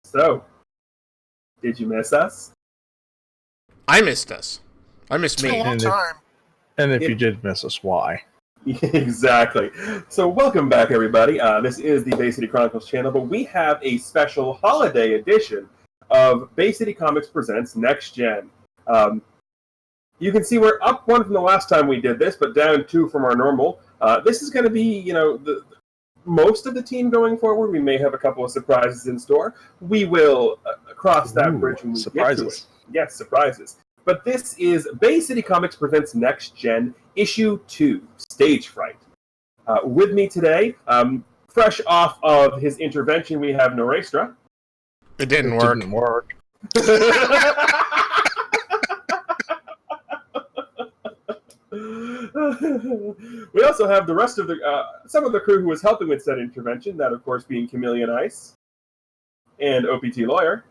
So, did you miss us? I missed us. I missed It's been a me. long time. And if you did miss us, why? Exactly. So, welcome back, everybody. This is the Bay City Chronicles channel, but we have a special holiday edition of Bay City Comics Presents Next Gen. You can see we're up one from the last time we did this, but down two from our normal. This is going to be, the most of the team going forward. We may have a couple of surprises in store. We will cross that bridge when we get to it. Yes, surprises. But this is Bay City Comics Presents Next Gen, Issue 2, Stagefright. With me today, fresh off of his intervention, we have Norestra. It didn't work. We also have the rest of some of the crew who was helping with said intervention, that of course being Chameleon Ice and OPT Lawyer.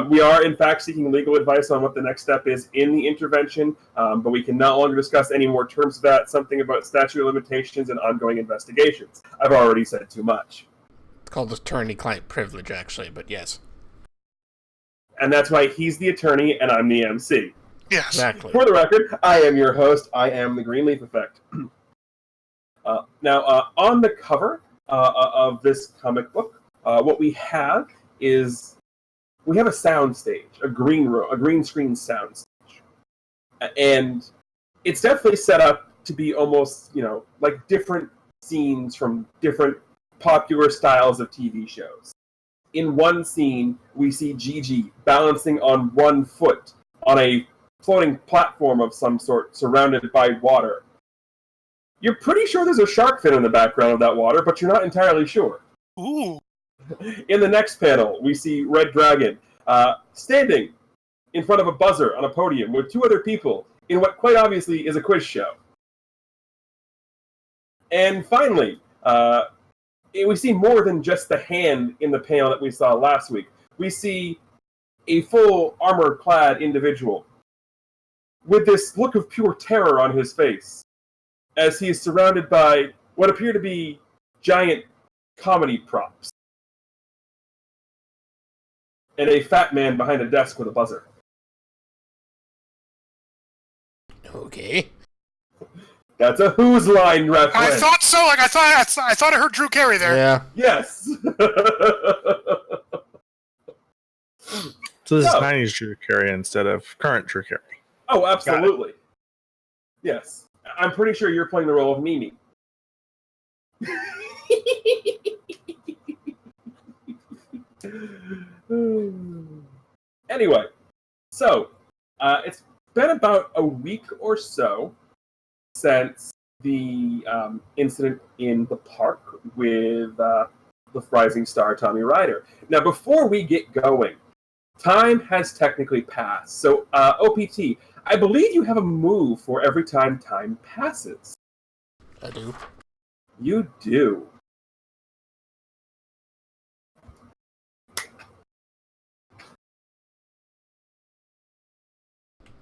We are in fact seeking legal advice on what the next step is in the intervention, but we can no longer discuss any more terms of that, something about statute of limitations and ongoing investigations. I've already said too much. It's called attorney-client privilege, actually, but yes. And that's why he's the attorney and I'm the MC. Yes. Exactly. For the record, I am your host. I am the Greenleaf Effect. Now, on the cover of this comic book, what we have is we have a sound stage, a green screen sound stage, and it's definitely set up to be almost, like different scenes from different popular styles of TV shows. In one scene, we see Gigi balancing on one foot on a floating platform of some sort, surrounded by water. You're pretty sure there's a shark fin in the background of that water, but you're not entirely sure. Ooh. In the next panel, we see Red Dragon standing in front of a buzzer on a podium with two other people in what quite obviously is a quiz show. And finally, we see more than just the hand in the panel that we saw last week. We see a full armor-clad individual with this look of pure terror on his face as he is surrounded by what appear to be giant comedy props. And a fat man behind a desk with a buzzer. Okay. That's a Who's Line reference. I thought so. Like I thought I heard Drew Carey there. Yeah. Yes. So this is 90s Drew Carey instead of current Drew Carey. Oh, absolutely. Yes. I'm pretty sure you're playing the role of Mimi. Anyway, so it's been about a week or so since the incident in the park with the rising star Tommy Ryder. Now, before we get going, time has technically passed. So, OPT, I believe you have a move for every time passes. I do. You do.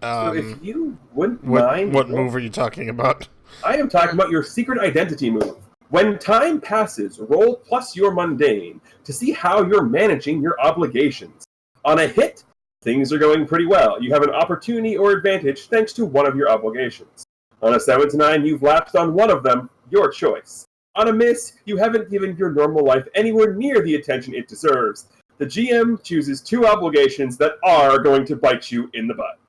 So if you wouldn't mind... What move are you talking about? I am talking about your secret identity move. When time passes, roll plus your mundane to see how you're managing your obligations. On a hit, things are going pretty well. You have an opportunity or advantage thanks to one of your obligations. On a 7 to 9, you've lapsed on one of them, your choice. On a miss, you haven't given your normal life anywhere near the attention it deserves. The GM chooses 2 obligations that are going to bite you in the butt.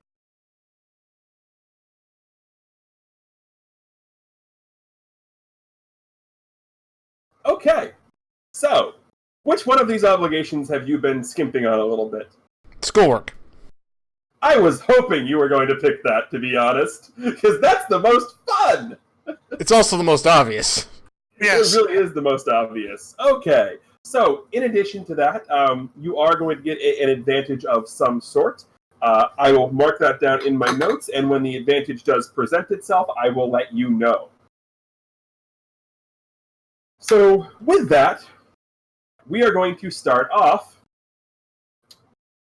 Okay, so, which one of these obligations have you been skimping on a little bit? Schoolwork. I was hoping you were going to pick that, to be honest, because that's the most fun! It's also the most obvious. Yes. It really is the most obvious. Okay, so, in addition to that, you are going to get an advantage of some sort. I will mark that down in my notes, and when the advantage does present itself, I will let you know. So, with that, we are going to start off,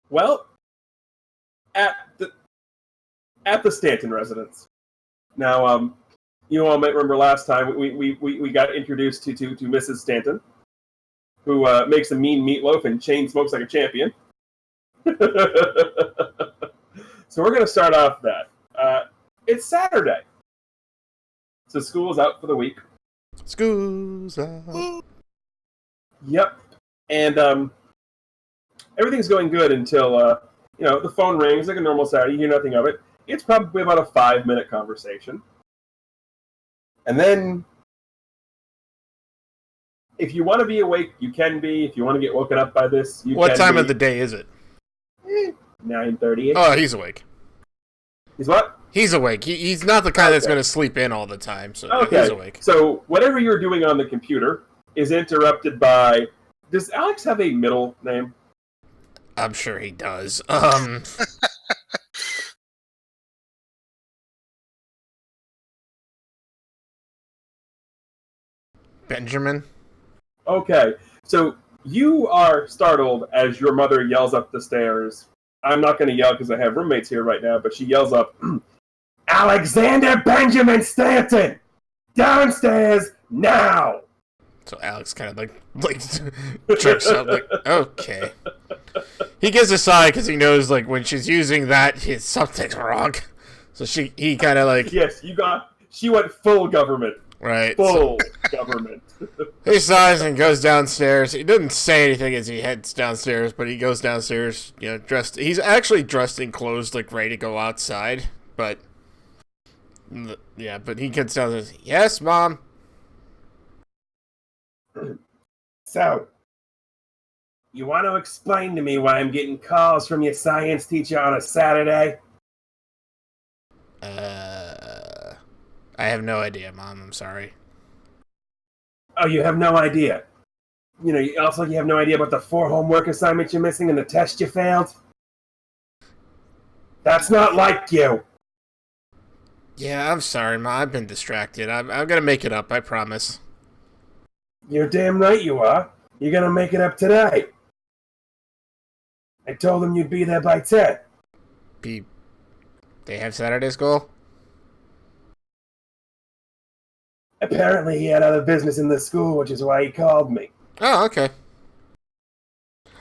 well, at the Stanton residence. Now, you all might remember last time we got introduced to Mrs. Stanton, who makes a mean meatloaf and chain smokes like a champion. So we're going to start off that. It's Saturday. So school's out for the week. School's out. Yep. And everything's going good until, the phone rings like a normal Saturday. You hear nothing of it. It's probably about a 5-minute conversation. And then, if you want to be awake, you can be. If you want to get woken up by this, you can be. What time of the day is it? 9:30. Oh, he's awake. He's what? He's awake. He's not the kind that's going to sleep in all the time, so he's awake. So whatever you're doing on the computer is interrupted by... Does Alex have a middle name? I'm sure he does. Benjamin? Okay, so you are startled as your mother yells up the stairs. I'm not going to yell because I have roommates here right now, but she yells up, Alexander Benjamin Stanton! Downstairs now! So Alex kind of like jerks up, like, okay. He gives a sigh because he knows, like, when she's using that, something's wrong. So he kind of like... Yes, she went full government. Right. Full government. He sighs and goes downstairs. He doesn't say anything as he heads downstairs, but he goes downstairs, dressed. He's actually dressed in clothes, like, ready to go outside. But, but he gets downstairs. Yes, Mom? So, you want to explain to me why I'm getting calls from your science teacher on a Saturday? I have no idea, Mom. I'm sorry. Oh, you have no idea. You have no idea about the 4 homework assignments you're missing and the test you failed? That's not like you. Yeah, I'm sorry, Mom. I've been distracted. I'm gonna make it up, I promise. You're damn right you are. You're gonna make it up today. I told them you'd be there by 10. They have Saturday school? Apparently he had other business in the school, which is why he called me. Oh, okay.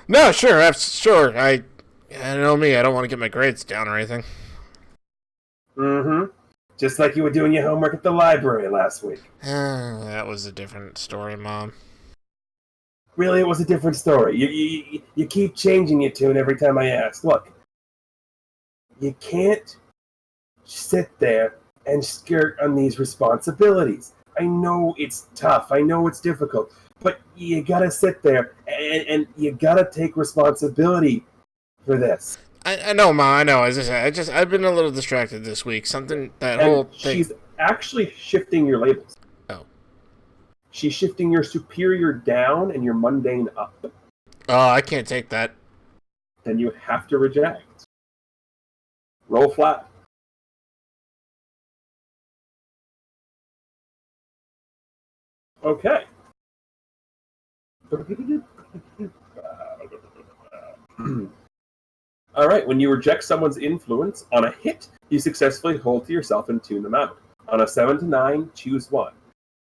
No, sure, sure. I know me. I don't want to get my grades down or anything. Mm-hmm. Just like you were doing your homework at the library last week. That was a different story, Mom. Really, it was a different story. You keep changing your tune every time I ask. Look, you can't sit there and skirt on these responsibilities. I know it's tough. I know it's difficult. But you gotta sit there and you gotta take responsibility for this. I know, Mom. I know. As I said, I've been a little distracted this week. Whole thing. She's actually shifting your labels. Oh. She's shifting your superior down and your mundane up. Oh, I can't take that. Then you have to reject. Roll flat. Okay. All right, when you reject someone's influence on a hit, you successfully hold to yourself and tune them out. On a 7 to 9, choose one.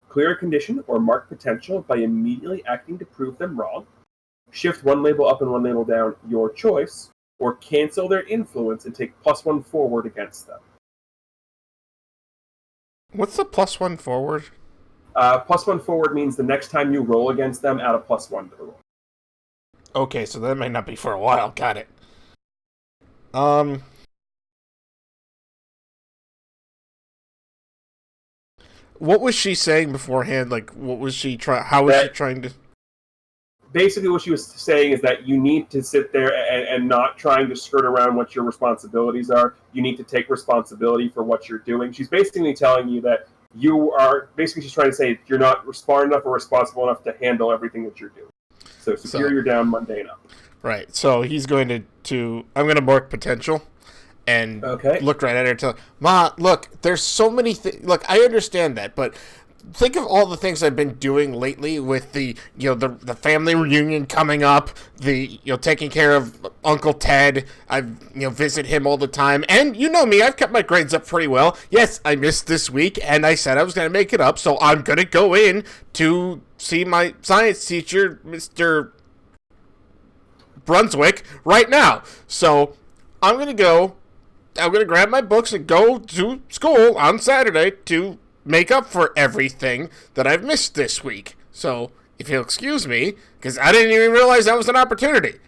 Clear a condition or mark potential by immediately acting to prove them wrong. Shift one label up and one label down, your choice. Or cancel their influence and take +1 forward against them. What's the +1 forward? +1 forward means the next time you roll against them, add a +1 to the roll. Okay, so that might not be for a while. Got it. What was she saying beforehand? Like, what was she trying? How was she trying to? Basically, what she was saying is that you need to sit there and not trying to skirt around what your responsibilities are. You need to take responsibility for what you're doing. She's basically telling you that she's trying to say you're not smart enough or responsible enough to handle everything that you're doing. So superior down, mundane up. Right. So he's going to I'm going to mark potential and look right at her and tell her, Ma, look, there's so many things. Look, I understand that, but think of all the things I've been doing lately with the family reunion coming up, taking care of Uncle Ted. I visit him all the time, and you know me, I've kept my grades up pretty well. Yes, I missed this week, and I said I was going to make it up, so I'm going to go in to see my science teacher, Mr. Brunswick, right now. So I'm going to grab my books and go to school on Saturday to make up for everything that I've missed this week. So, if you'll excuse me, because I didn't even realize that was an opportunity.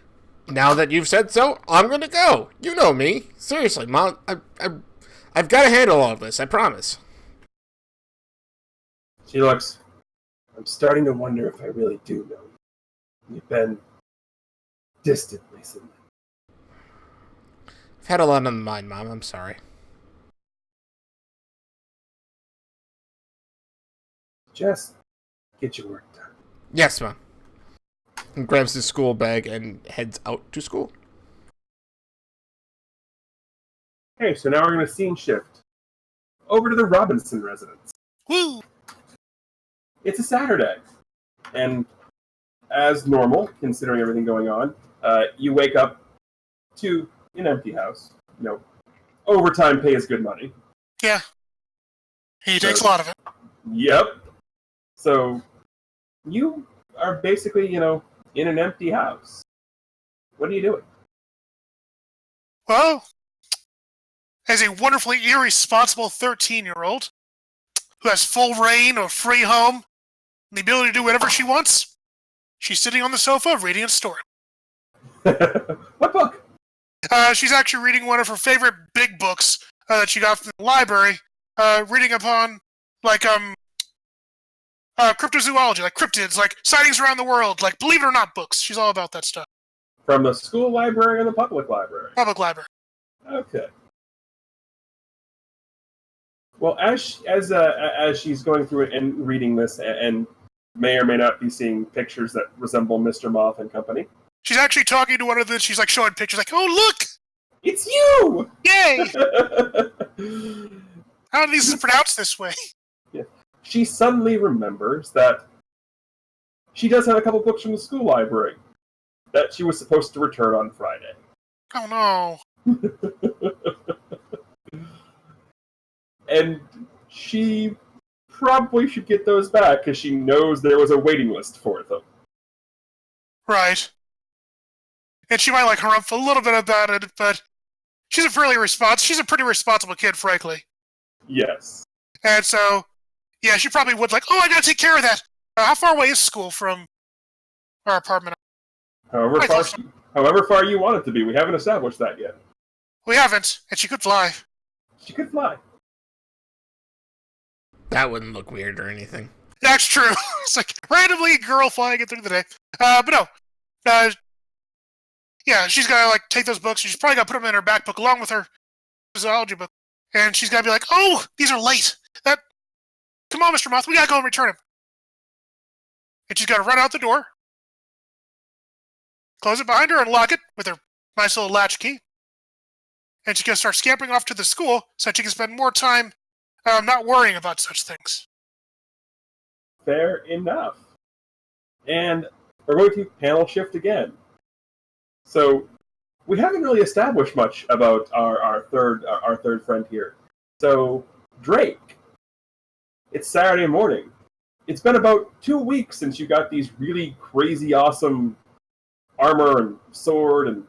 Now that you've said so, I'm going to go. You know me. Seriously, Mom, I've got to handle all of this, I promise. She looks, I'm starting to wonder if I really do know. You've been distant recently. I've had a lot on my mind, Mom. I'm sorry. Just get your work done. Yes, Mom. And grabs his school bag and heads out to school. Okay, so now we're going to scene shift over to the Robinson residence. Woo! It's a Saturday, and as normal, considering everything going on, you wake up to an empty house. Overtime pay is good money. Yeah. He takes a lot of it. Yep. So, you are basically, in an empty house. What are you doing? Well, as a wonderfully irresponsible 13-year-old who has full reign of free home and the ability to do whatever she wants, she's sitting on the sofa reading a story. What book? She's actually reading one of her favorite big books that she got from the library, reading upon, cryptozoology, like cryptids, like sightings around the world, like believe it or not books. She's all about that stuff. From the school library or the public library? Public library. Okay. Well, as she's going through it and reading this, and may or may not be seeing pictures that resemble Mr. Moth and company. She's actually talking to one of the. She's like showing pictures, like, "Oh look, it's you! Yay! How are these pronounced this way?" Yeah. She suddenly remembers that she does have a couple books from the school library that she was supposed to return on Friday. Oh no. And she probably should get those back because she knows there was a waiting list for them. Right. And she might harumph a little bit about it, but she's a pretty responsible kid, frankly. Yes. And so, yeah, she probably would I gotta take care of that. How far away is school from our apartment? However far you want it to be. We haven't established that yet. We haven't, and she could fly. She could fly. That wouldn't look weird or anything. That's true. It's like randomly a girl flying it through the day. But no. Yeah, she's gotta take those books. She's probably gotta put them in her back book along with her zoology book. And she's gotta be like, "Oh, these are late. Come on, Mr. Moth, we gotta go and return them." And she's gotta run out the door, close it behind her, and lock it with her nice little latch key. And she's gonna start scampering off to the school so that she can spend more time not worrying about such things. Fair enough. And we're going to panel shift again. So we haven't really established much about our third friend here. So Drake, it's Saturday morning. It's been about 2 weeks since you got these really crazy, awesome armor and sword. And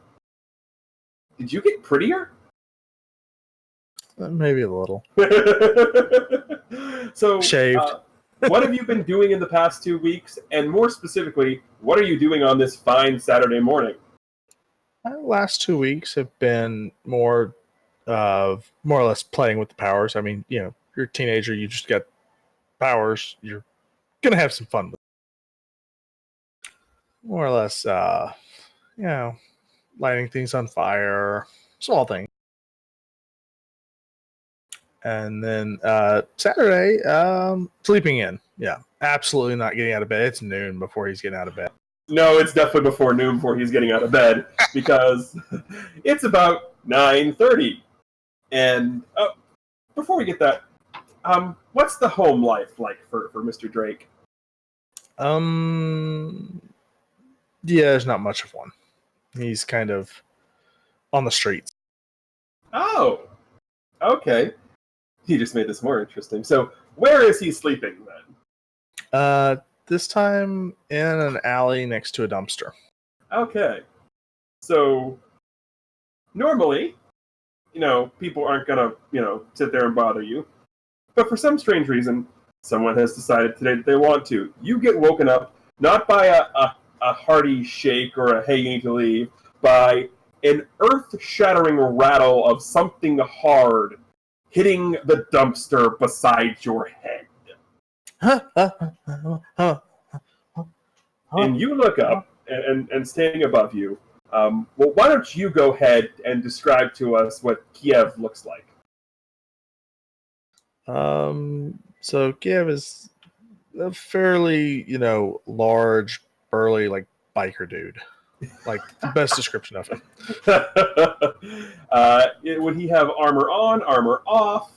did you get prettier? Maybe a little. So shaved. What have you been doing in the past 2 weeks? And more specifically, what are you doing on this fine Saturday morning? Last 2 weeks have been more or less playing with the powers. I mean, you're a teenager, you just got powers, you're gonna have some fun with it. More or less, lighting things on fire, small things. And then Saturday, sleeping in. Yeah, absolutely not getting out of bed. It's noon before he's getting out of bed. No, it's definitely before noon before he's getting out of bed because it's about 9:30. And before we get that, What's the home life like for Mr. Drake? Yeah, there's not much of one. He's kind of on the streets. Oh, okay. He just made this more interesting. So, where is he sleeping then? This time in an alley next to a dumpster. Okay. So, normally, people aren't gonna, sit there and bother you. But for some strange reason, someone has decided today that they want to. You get woken up not by a hearty shake or a hey, you need to leave, by an earth-shattering rattle of something hard hitting the dumpster beside your head. And you look up, and standing above you, why don't you go ahead and describe to us what Kiev looks like? So Kiev is a fairly, large, burly, like biker dude. Like the best description of him. Would he have armor on, armor off,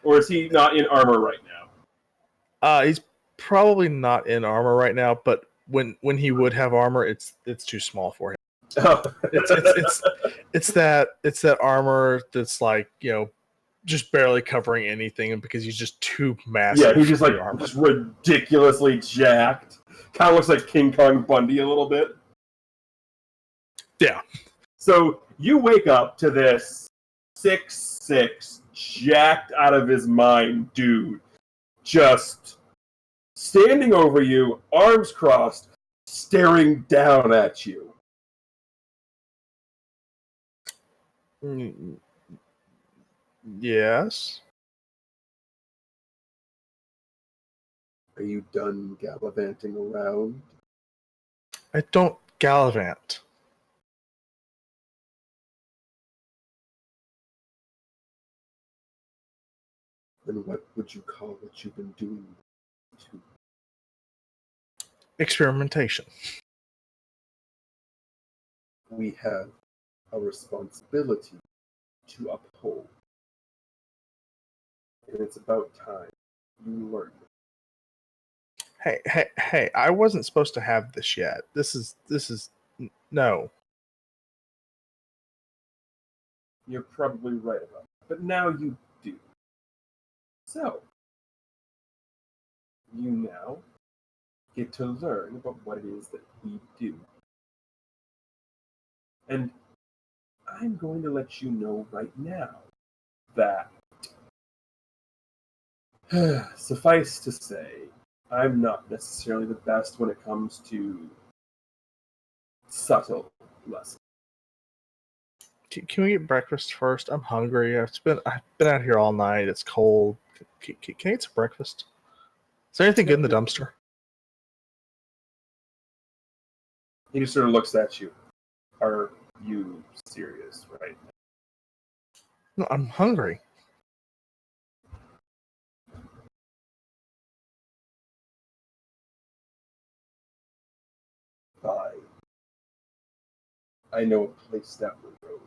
or is he not in armor right now? He's probably not in armor right now, but when he would have armor, it's too small for him. Oh. It's that armor that's like, just barely covering anything because he's just too massive. Yeah, he's just ridiculously jacked. Kind of looks like King Kong Bundy a little bit. Yeah. So you wake up to this 6'6", jacked out of his mind dude, just standing over you, arms crossed, staring down at you. Yes. Are you done gallivanting around? I don't gallivant. Then what would you call what you've been doing? Experimentation. We have a responsibility to uphold. And it's about time you learn. Hey, I wasn't supposed to have this yet. This is no. You're probably right about it, but now you do. So, you now get to learn about what it is that we do. And I'm going to let you know right now that, suffice to say, I'm not necessarily the best when it comes to subtle lessons. Can we get breakfast first? I'm hungry. I've been out here all night. It's cold. Can I eat some breakfast? Is there anything good in the dumpster? He just sort of looks at you. Are you serious right now? No, I'm hungry. Fine. I know a place down the road.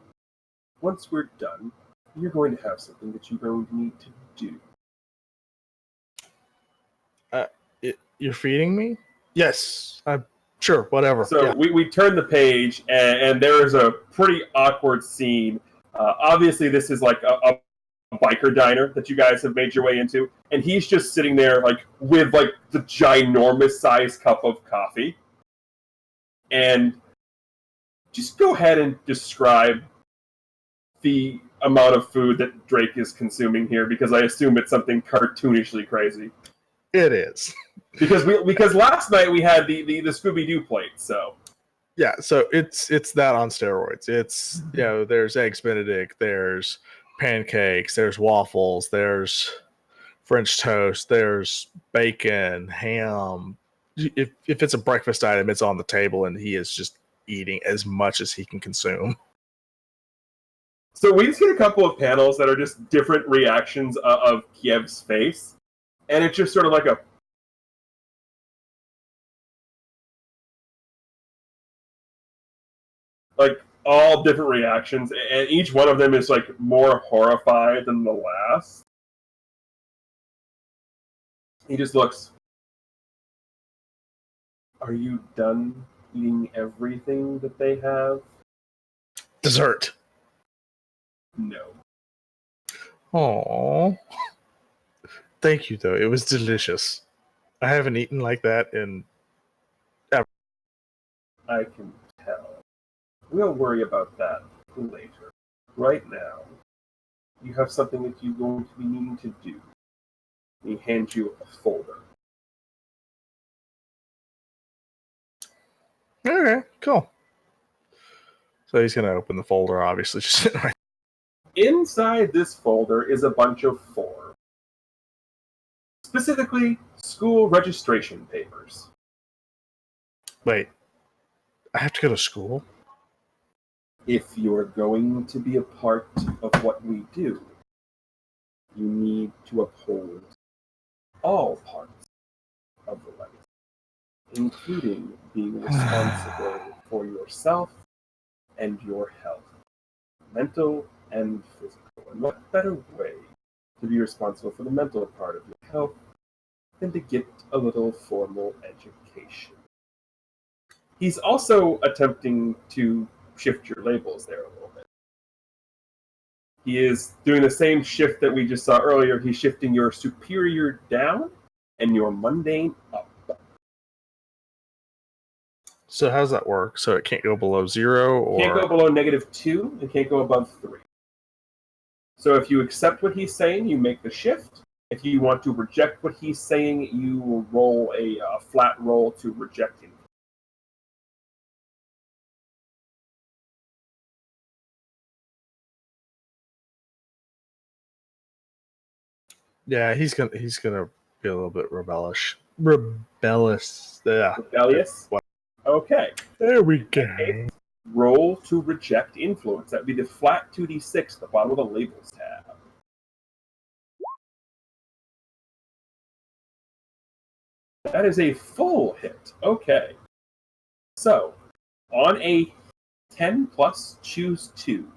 Once we're done, you're going to have something that you're going to need to do. You're feeding me? Yes. Sure, whatever. So yeah. we turn the page, and there is a pretty awkward scene. Obviously, this is like a biker diner that you guys have made your way into, and he's just sitting there with the ginormous size cup of coffee. And just go ahead and describe the amount of food that Drake is consuming here, because I assume it's something cartoonishly crazy. It is. Because last night we had the Scooby-Doo plate, so. Yeah, so it's that on steroids. It's, there's eggs Benedict, there's pancakes, there's waffles, there's French toast, there's bacon, ham. If it's a breakfast item, it's on the table, and he is just eating as much as he can consume. So we just get a couple of panels that are just different reactions of Kiev's face, and it's just sort of all different reactions, and each one of them is more horrified than the last. He just looks. Are you done eating everything that they have? Dessert. No. Aww. Thank you, though. It was delicious. I haven't eaten like that in ever. I can tell. We'll worry about that later. Right now, you have something that you're going to be needing to do. He hands you a folder. Okay, cool. So he's going to open the folder, obviously. Just right. Inside this folder is a bunch of forms. Specifically, school registration papers. Wait, I have to go to school? If you're going to be a part of what we do, you need to uphold all parts of the legacy, including being responsible for yourself and your health, mental and physical. And what better way to be responsible for the mental part of your health than to get a little formal education? He's also attempting to shift your labels there a little bit. He is doing the same shift that we just saw earlier. He's shifting your superior down and your mundane up. So how does that work? So it can't go below 0 or... Can't go below -2 and can't go above 3. So if you accept what he's saying, you make the shift. If you want to reject what he's saying, you will roll a flat roll to reject him. Yeah, he's gonna be a little bit rebellious. Rebellious. Yeah. Rebellious? Okay. There we go. Okay. Roll to reject influence. That would be the flat 2d6 at the bottom of the labels tab. That is a full hit. Okay. So, on a 10 plus, choose 2.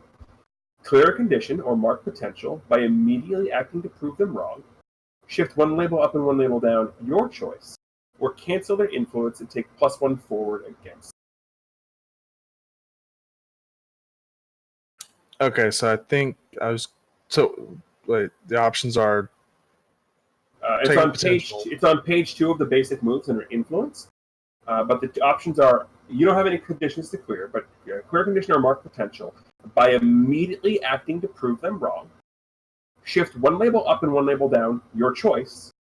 Clear a condition or mark potential by immediately acting to prove them wrong. Shift one label up and one label down, your choice. Or cancel their influence and take +1 forward against. Okay, so I think I was... So, wait, the options are... It's on page 2 of the basic moves under influence. But the options are, you don't have any conditions to clear, but clear condition or mark potential by immediately acting to prove them wrong. Shift one label up and one label down, your choice.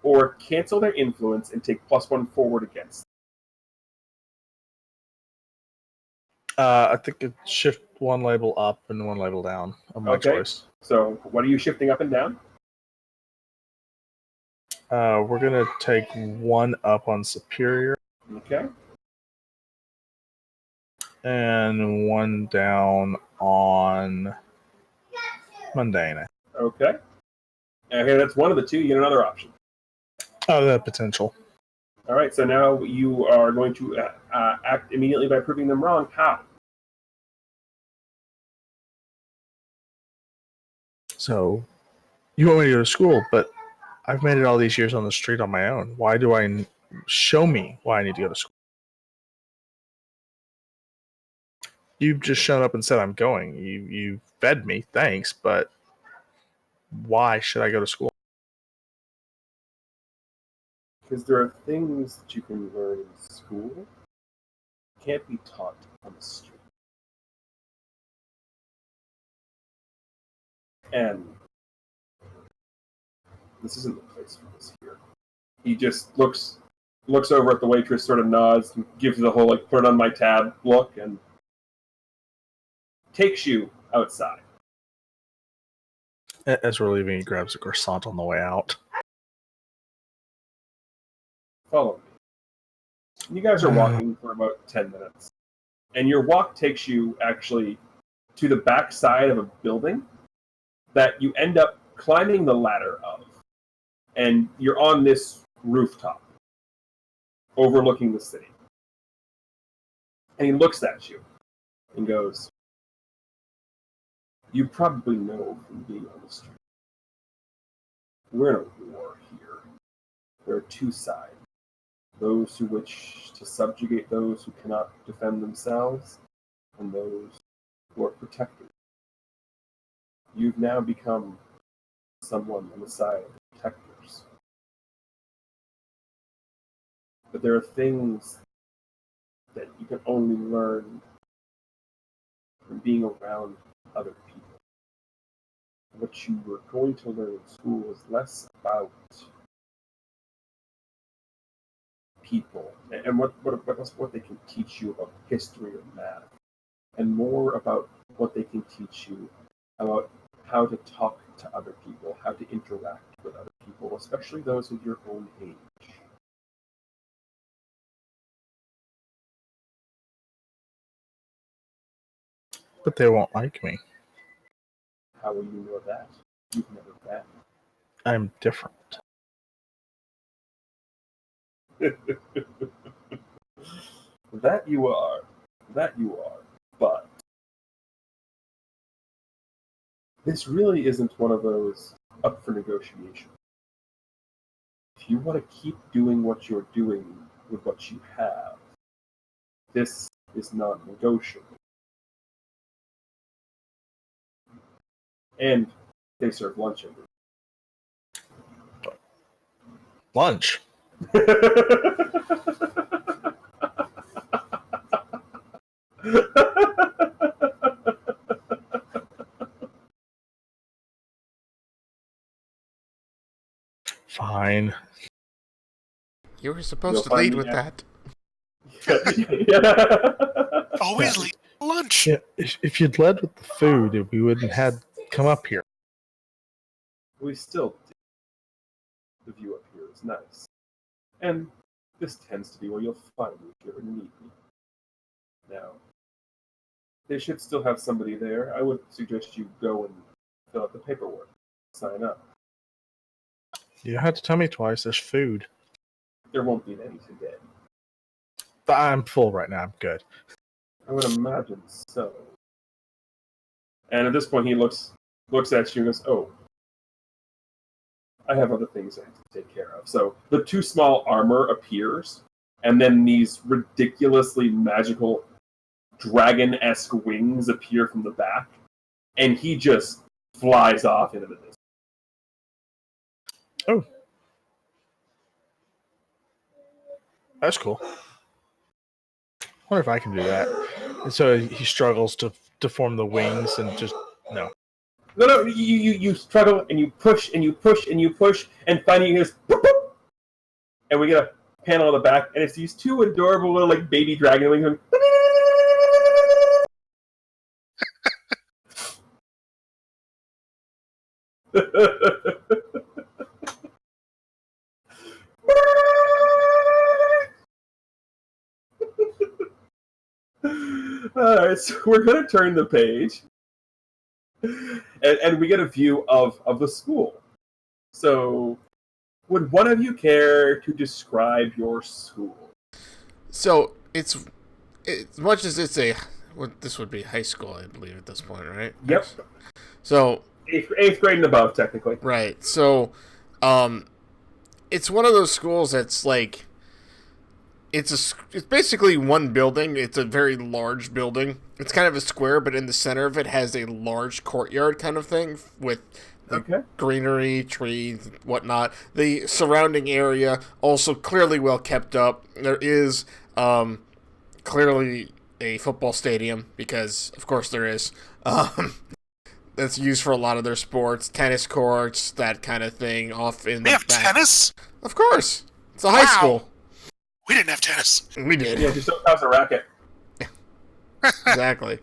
Or cancel their influence and take +1 forward against. I think it's shift one label up and one label down of my choice. So what are you shifting up and down? We're going to take one up on superior. Okay. And one down on mundane. Okay. Okay, that's one of the two. You get another option. Oh, the potential. All right, so now you are going to act immediately by proving them wrong. How? So, you want me to go to school, but I've made it all these years on the street on my own. Why do I... Show me why I need to go to school. You've just shown up and said I'm going. You fed me, thanks, but why should I go to school? Because there are things that you can learn in school can't be taught on the street. And this isn't the place for this here. He just looks over at the waitress, sort of nods, and gives the whole like put it on my tab look, and takes you outside. As we're leaving, he grabs a croissant on the way out. Follow me. You guys are walking for about 10 minutes. And your walk takes you actually to the back side of a building that you end up climbing the ladder of. And you're on this rooftop overlooking the city. And he looks at you and goes, you probably know from being on the street. We're in a war here. There are two sides. Those who wish to subjugate those who cannot defend themselves, and those who are protected. You've now become someone on the side of the protectors. But there are things that you can only learn from being around other people. What you were going to learn in school is less about people and what they can teach you about history or math, and more about what they can teach you about how to talk to other people, how to interact with other people, especially those of your own age. But they won't like me. How will you know that? You've never been. I'm different. That you are. That you are. But this really isn't one of those up for negotiation. If you want to keep doing what you're doing with what you have, this is non-negotiable. And they serve lunch every Lunch. Fine. You were supposed You'll to find lead me with at- that. Always Yeah. leave lunch. Yeah, if you'd led with the food, we wouldn't have come up here. We still do. The view up here is nice. And this tends to be where you'll find me if you ever need me. Now, they should still have somebody there. I would suggest you go and fill out the paperwork. Sign up. You don't have to tell me twice. There's food. There won't be any today. I'm full right now. I'm good. I would imagine so. And at this point, he looks at you and goes, "Oh, I have other things I have to take care of." So the two small armor appears, and then these ridiculously magical dragon-esque wings appear from the back, and he just flies off into the distance. Oh. That's cool. I wonder if I can do that. And so he struggles to form the wings and just no. No, you struggle and you push and you push and you push, and finally you just boop, boop, and we get a panel on the back, and it's these two adorable little like baby dragon wings going, Alright, so we're going to turn the page. And we get a view of the school. So, would one of you care to describe your school? So it's as much as it's this would be high school, I believe, at this point, right? Yep. So Eighth grade and above, technically. right. So, it's one of those schools that's like it's basically one building. It's a very large building. It's kind of a square, but in the center of it has a large courtyard kind of thing with greenery, trees, whatnot. The surrounding area also clearly well kept up. There is clearly a football stadium because, of course, there is. That's used for a lot of their sports, tennis courts, that kind of thing. Off in They the have back. tennis? Of course, it's a high school. We didn't have tennis. We did. Yeah, just don't toss a racket. Exactly.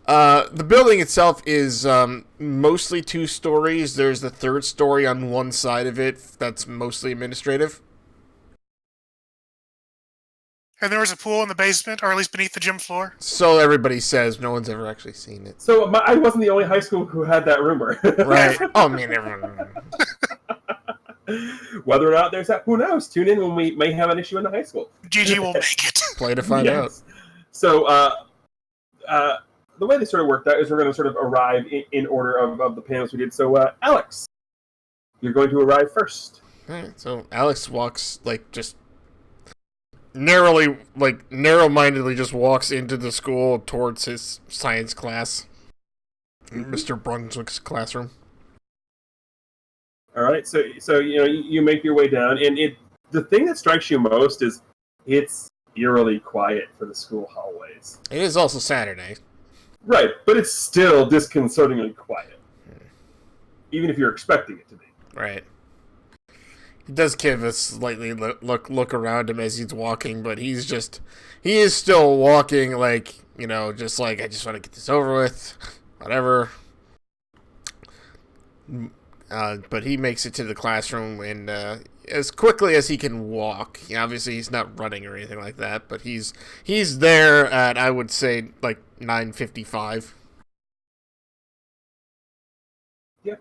The building itself is mostly 2 stories. There's the third story on one side of it that's mostly administrative. And there was a pool in the basement, or at least beneath the gym floor. So everybody says. No one's ever actually seen it. So I wasn't the only high school who had that rumor. Right. Oh, I mean, everyone. Whether or not there's that, who knows? Tune in when we may have an issue in the high school. GG will make it. Play to find out. So, the way this sort of worked out is we're going to sort of arrive in order of the panels we did. So, Alex, you're going to arrive first. Alright, so Alex walks, just narrow-mindedly just walks into the school towards his science class. Mr. Brunswick's classroom. All right, so you make your way down, and the thing that strikes you most is it's eerily quiet for the school hallways. It is also Saturday. Right, but it's still disconcertingly quiet, even if you're expecting it to be. Right. He does give a slightly look around him as he's walking, but he is still walking just like, I just want to get this over with, whatever. But he makes it to the classroom, and as quickly as he can walk. Obviously, he's not running or anything like that, but he's there at, I would say, 9:55. Yeah.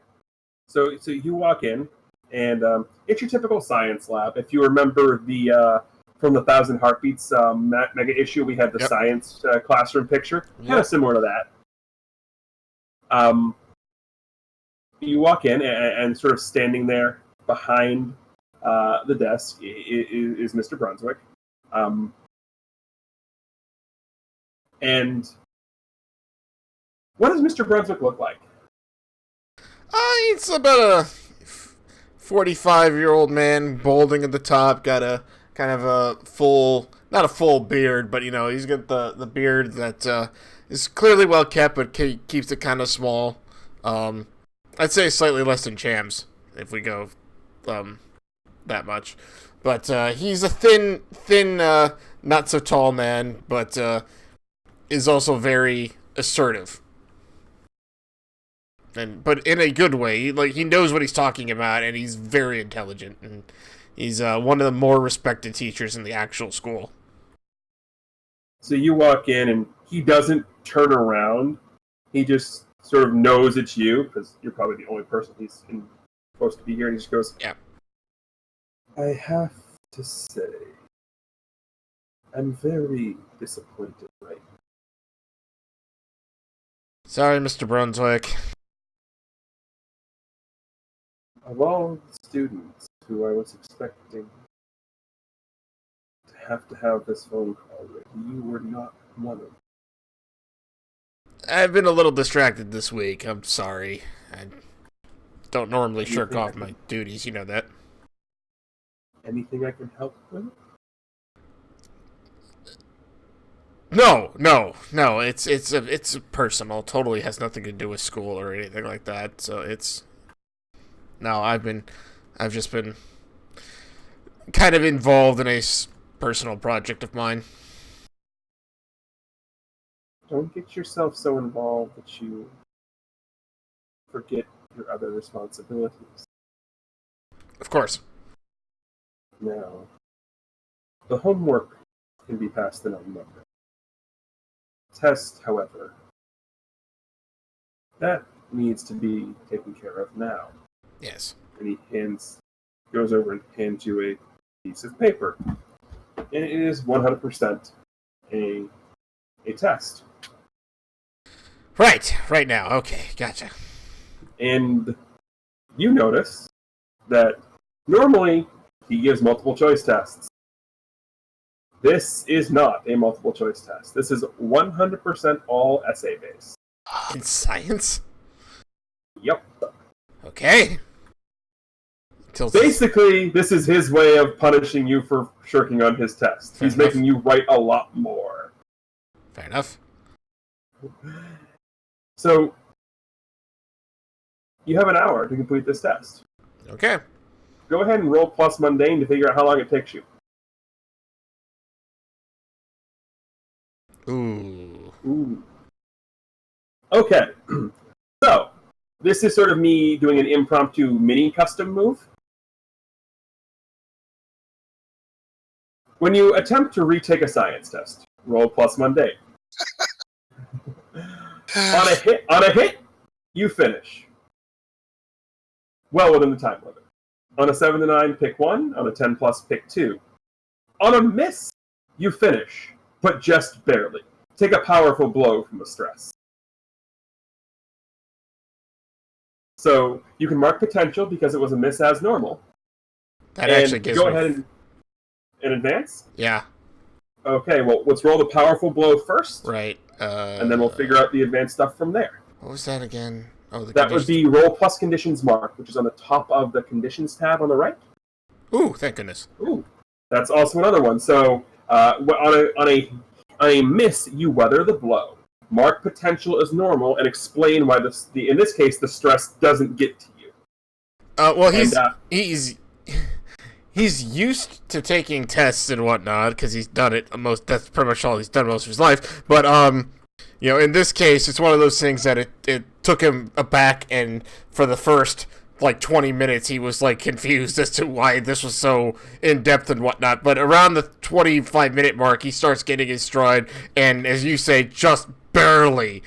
So you walk in, and it's your typical science lab. If you remember from the 1,000 Heartbeats mega issue, we had the science classroom picture, kind of similar to that. You walk in, and sort of standing there behind the desk is Mr. Brunswick. And what does Mr. Brunswick look like? He's about a 45-year-old man, balding at the top, got a kind of a not a full beard, but he's got the beard that is clearly well kept, but keeps it kind of small. I'd say slightly less than Cham's, if we go that much. But he's a thin, not so tall man, but is also very assertive. But in a good way. He knows what he's talking about, and he's very intelligent. And he's one of the more respected teachers in the actual school. So you walk in, and he doesn't turn around. He just sort of knows it's you, because you're probably the only person he's supposed to be here, and he just goes, yeah. I have to say, I'm very disappointed right now. Sorry, Mr. Brunswick. Of all the students who I was expecting to have this phone call with, you were not one of them. I've been a little distracted this week. I'm sorry. I don't normally shirk off my duties. You know that. Anything I can help with? No. It's personal. Totally has nothing to do with school or anything like that. So I've just been kind of involved in a personal project of mine. Don't get yourself so involved that you forget your other responsibilities. Of course. Now, the homework can be passed in on Monday. Test, however, that needs to be taken care of now. Yes. And he goes over and hands you a piece of paper. And it is 100% a test. Right now. Okay, gotcha. And you notice that normally he gives multiple choice tests. This is not a multiple choice test. This is 100% all essay based. In science? Yep. Okay. Basically, this is his way of punishing you for shirking on his test. He's making you write a lot more. Fair enough. So, you have an hour to complete this test. Okay. Go ahead and roll plus mundane to figure out how long it takes you. Ooh. Okay. So, this is sort of me doing an impromptu mini custom move. When you attempt to retake a science test, roll plus mundane. On a hit, you finish. Well within the time limit. On a 7 to 9, pick 1. On a 10 plus, pick 2. On a miss, you finish, but just barely. Take a powerful blow from the stress. So you can mark potential because it was a miss as normal. That actually gives go me... ahead and advance? Yeah. Okay, well, let's roll the powerful blow first. Right. And then we'll figure out the advanced stuff from there. What was that again? Oh, that would be roll plus conditions mark, which is on the top of the conditions tab on the right. Ooh, thank goodness. Ooh, that's also another one. So on a miss, you weather the blow. Mark potential as normal and explain why in this case the stress doesn't get to you. Well, he's used to taking tests and whatnot because he's done it that's pretty much all he's done most of his life. But in this case, it's one of those things that it took him aback, and for the first 20 minutes he was confused as to why this was so in depth and whatnot. But around the 25-minute mark, he starts getting his stride, and as you say, just barely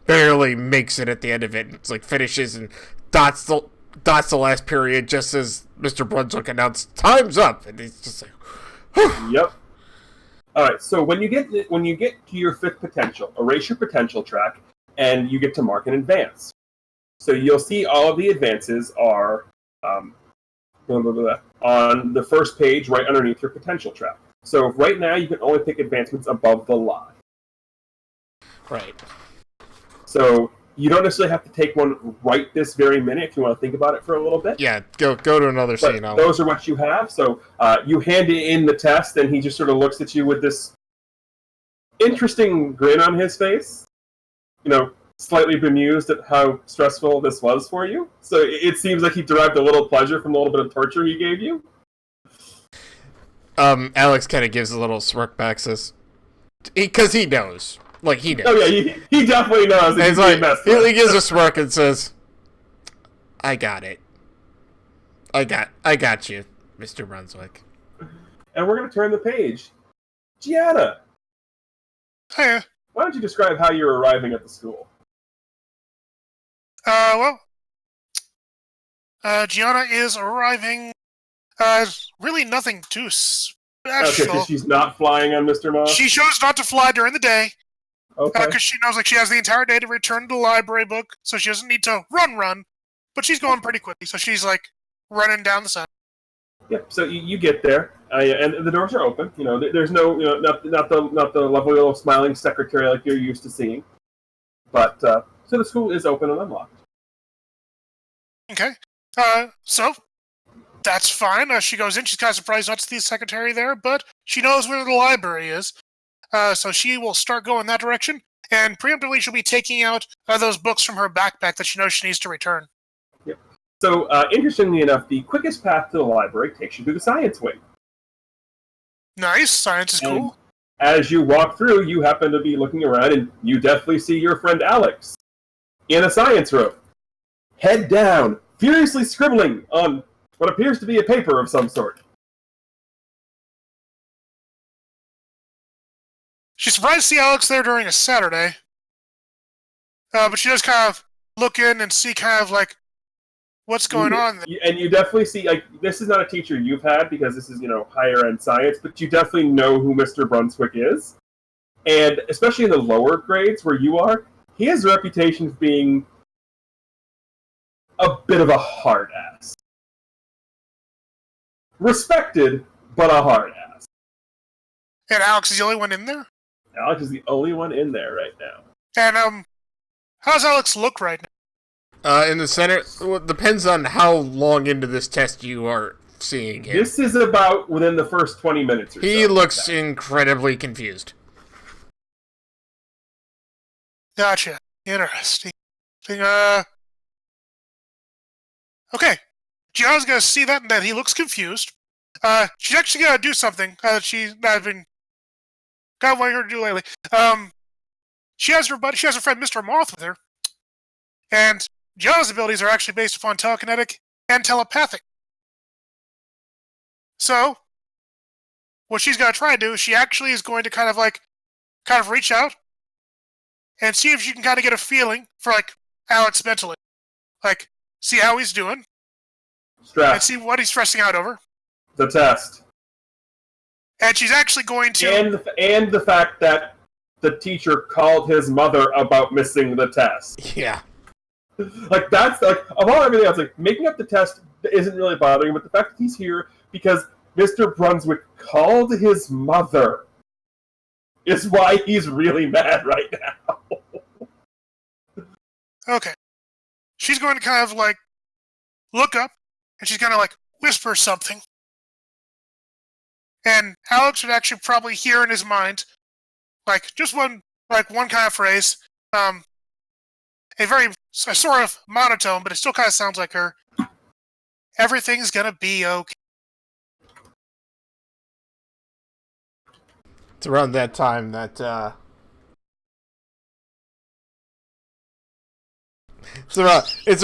makes it at the end of it. It's finishes and dots the last period just as Mr. Brunswick announced time's up, and he's just like, whew. Yep. All right. So when you get to your fifth potential, erase your potential track, and you get to mark an advance. So you'll see all of the advances are on the first page, right underneath your potential track. So right now you can only pick advancements above the line. Right. So you don't necessarily have to take one right this very minute if you want to think about it for a little bit. Yeah, go to another scene. Those are what you have. So you hand in the test, and he just sort of looks at you with this interesting grin on his face. Slightly bemused at how stressful this was for you. So it seems like he derived a little pleasure from the little bit of torture he gave you. Alex kind of gives a little smirk back, says, because he knows. He knows. Oh, yeah, he definitely knows. That he's he gives a smirk and says, I got it. I got you, Mr. Brunswick. And we're going to turn the page. Gianna. Hiya. Why don't you describe how you're arriving at the school? Gianna is arriving. Really nothing too special. Okay, because she's not flying on Mr. Moss? She chose not to fly during the day. Okay. Because she knows she has the entire day to return to the library book, so she doesn't need to run. But she's going pretty quickly, so she's running down the side. Yep. So you get there, and the doors are open. There's no, not the lovely little smiling secretary like you're used to seeing. But so the school is open and unlocked. Okay. So that's fine. She goes in. She's kind of surprised not to see the secretary there, but she knows where the library is. So she will start going that direction, and preemptively she'll be taking out those books from her backpack that she knows she needs to return. Yep. So, interestingly enough, the quickest path to the library takes you to the science wing. Nice. Science is cool. As you walk through, you happen to be looking around, and you definitely see your friend Alex in a science room. Head down, furiously scribbling on what appears to be a paper of some sort. She's surprised to see Alex there during a Saturday. But she does kind of look in and see what's going on there. And you definitely see, this is not a teacher you've had because this is, higher end science, but you definitely know who Mr. Brunswick is. And especially in the lower grades where you are, he has a reputation for being a bit of a hard ass. Respected, but a hard ass. And Alex is the only one in there? Alex is the only one in there right now. And, how's Alex look right now? In the center, it depends on how long into this test you are seeing him. This is about within the first 20 minutes or so. He looks incredibly confused. Gotcha. Interesting. Okay. Gianna's gonna see that he looks confused. She's actually gonna do something that she's been kind of wanting her to do lately. She has her friend Mr. Moth with her. And Gianna's abilities are actually based upon telekinetic and telepathic. So, what she's going to try to do is she actually is going to kind of reach out and see if she can kind of get a feeling for, Alex mentally. See how he's doing. Stress. And see what he's stressing out over. The test. And she's actually going to... And the fact that the teacher called his mother about missing the test. Yeah. That's of all everything else, making up the test isn't really bothering him, but the fact that he's here because Mr. Brunswick called his mother. Is why he's really mad right now. Okay. She's going to kind of like look up, and she's going to like whisper something. And Alex would actually probably hear in his mind, like just one kind of phrase, a sort of monotone, but it still kind of sounds like her. Everything's gonna be okay. It's around that time that it's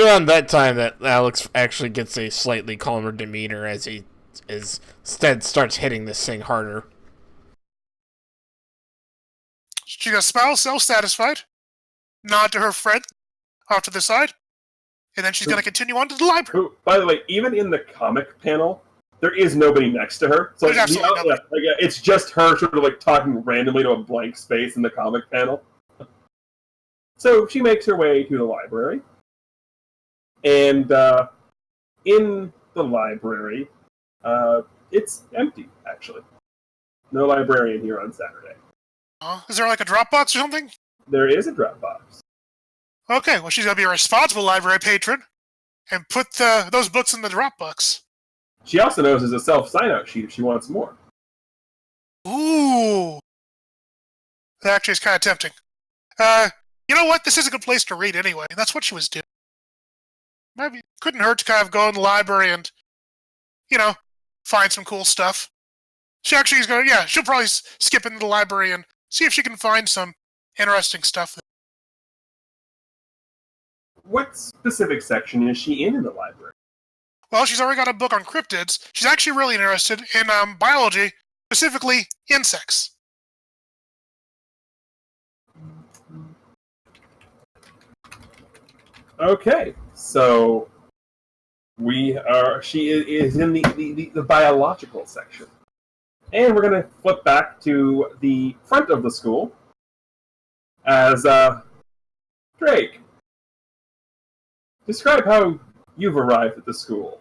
around that time that Alex actually gets a slightly calmer demeanor as he instead starts hitting this thing harder. She's gonna smile, self-satisfied, nod to her friend off to the side, and then she's gonna continue on to the library. Who, by the way, even in the comic panel, there is nobody next to her. So There's absolutely nobody. it's just her sort of like talking randomly to a blank space in the comic panel. So she makes her way to the library. And in the library, it's empty, actually. No librarian here on Saturday. Is there like a Dropbox or something? There is a Dropbox. Okay, well she's gonna be a responsible library patron and put those books in the Dropbox. She also knows there's a self-sign-out sheet if she wants more. Ooh. That actually is kind of tempting. You know what? This is a good place to read anyway. That's what she was doing. Maybe it couldn't hurt to kind of go in the library and, find some cool stuff. She actually is going to, she'll probably skip into the library and see if she can find some interesting stuff. What specific section is she in the library? Well, she's already got a book on cryptids. She's actually really interested in biology, specifically insects. Okay, so she is in the biological section. And we're going to flip back to the front of the school as Drake. Describe how you've arrived at the school.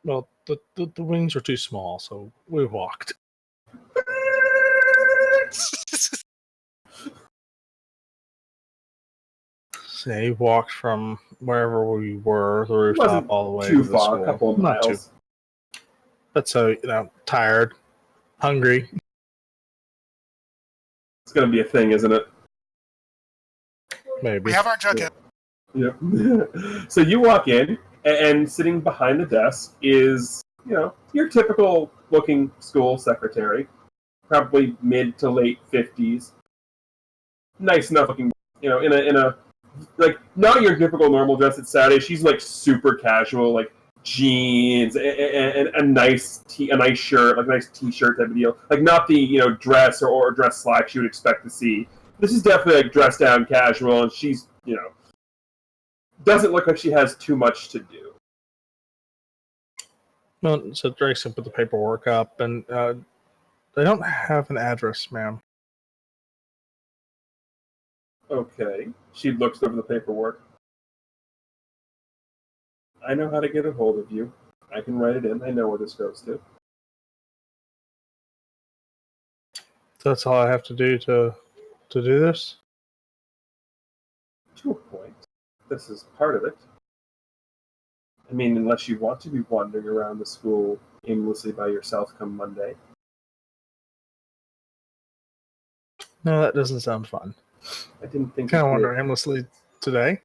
Well, the wings are too small, so we walked. Say, walked from wherever we were, the rooftop, all the way too to the far, school. a couple of miles. But so, tired, hungry. It's going to be a thing, isn't it? Maybe. We have our jug in. Yep. So you walk in, and sitting behind the desk is, your typical looking school secretary, probably mid to late 50s. Nice enough looking, in a like not your typical normal dress at Saturday. She's like super casual, like jeans and a nice shirt, like a nice t-shirt type of deal. Like not the dress or dress slacks you would expect to see. This is definitely like dressed down casual, and she's doesn't look like she has too much to do. Well, so Drake's put the paperwork up, and they don't have an address, ma'am. Okay. She looks over the paperwork. I know how to get a hold of you. I can write it in. I know where this goes to. So that's all I have to do to do this? To a point. This is part of it. I mean, unless you want to be wandering around the school aimlessly by yourself come Monday. No, that doesn't sound fun. I didn't think. Kind of wander aimlessly today.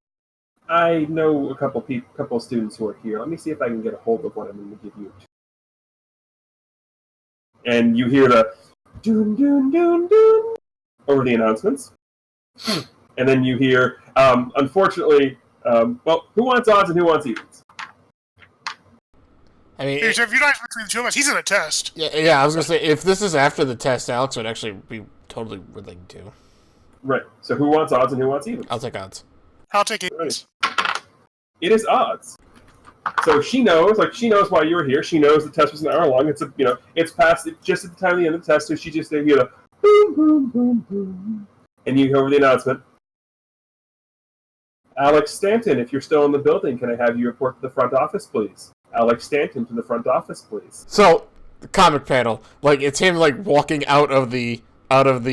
I know a couple of students who are here. Let me see if I can get a hold of one. I'm going to give you. And you hear the doon doon doon doon over the announcements, and then you hear, unfortunately, who wants odds and who wants evens? I mean, if you're not between the two of us, he's in a test. Yeah. I was gonna say if this is after the test, Alex would actually be totally willing to. Right. So who wants odds and who wants evens? I'll take odds. I'll take evens. It is odds. So she knows why you were here. She knows the test was an hour long. It's it's past just at the time of the end of the test. So she just hear the boom boom boom boom, and you hear over the announcement. Alex Stanton, if you're still in the building, can I have you report to the front office, please? Alex Stanton to the front office, please. So, the comic panel, like, it's him, like, walking out of the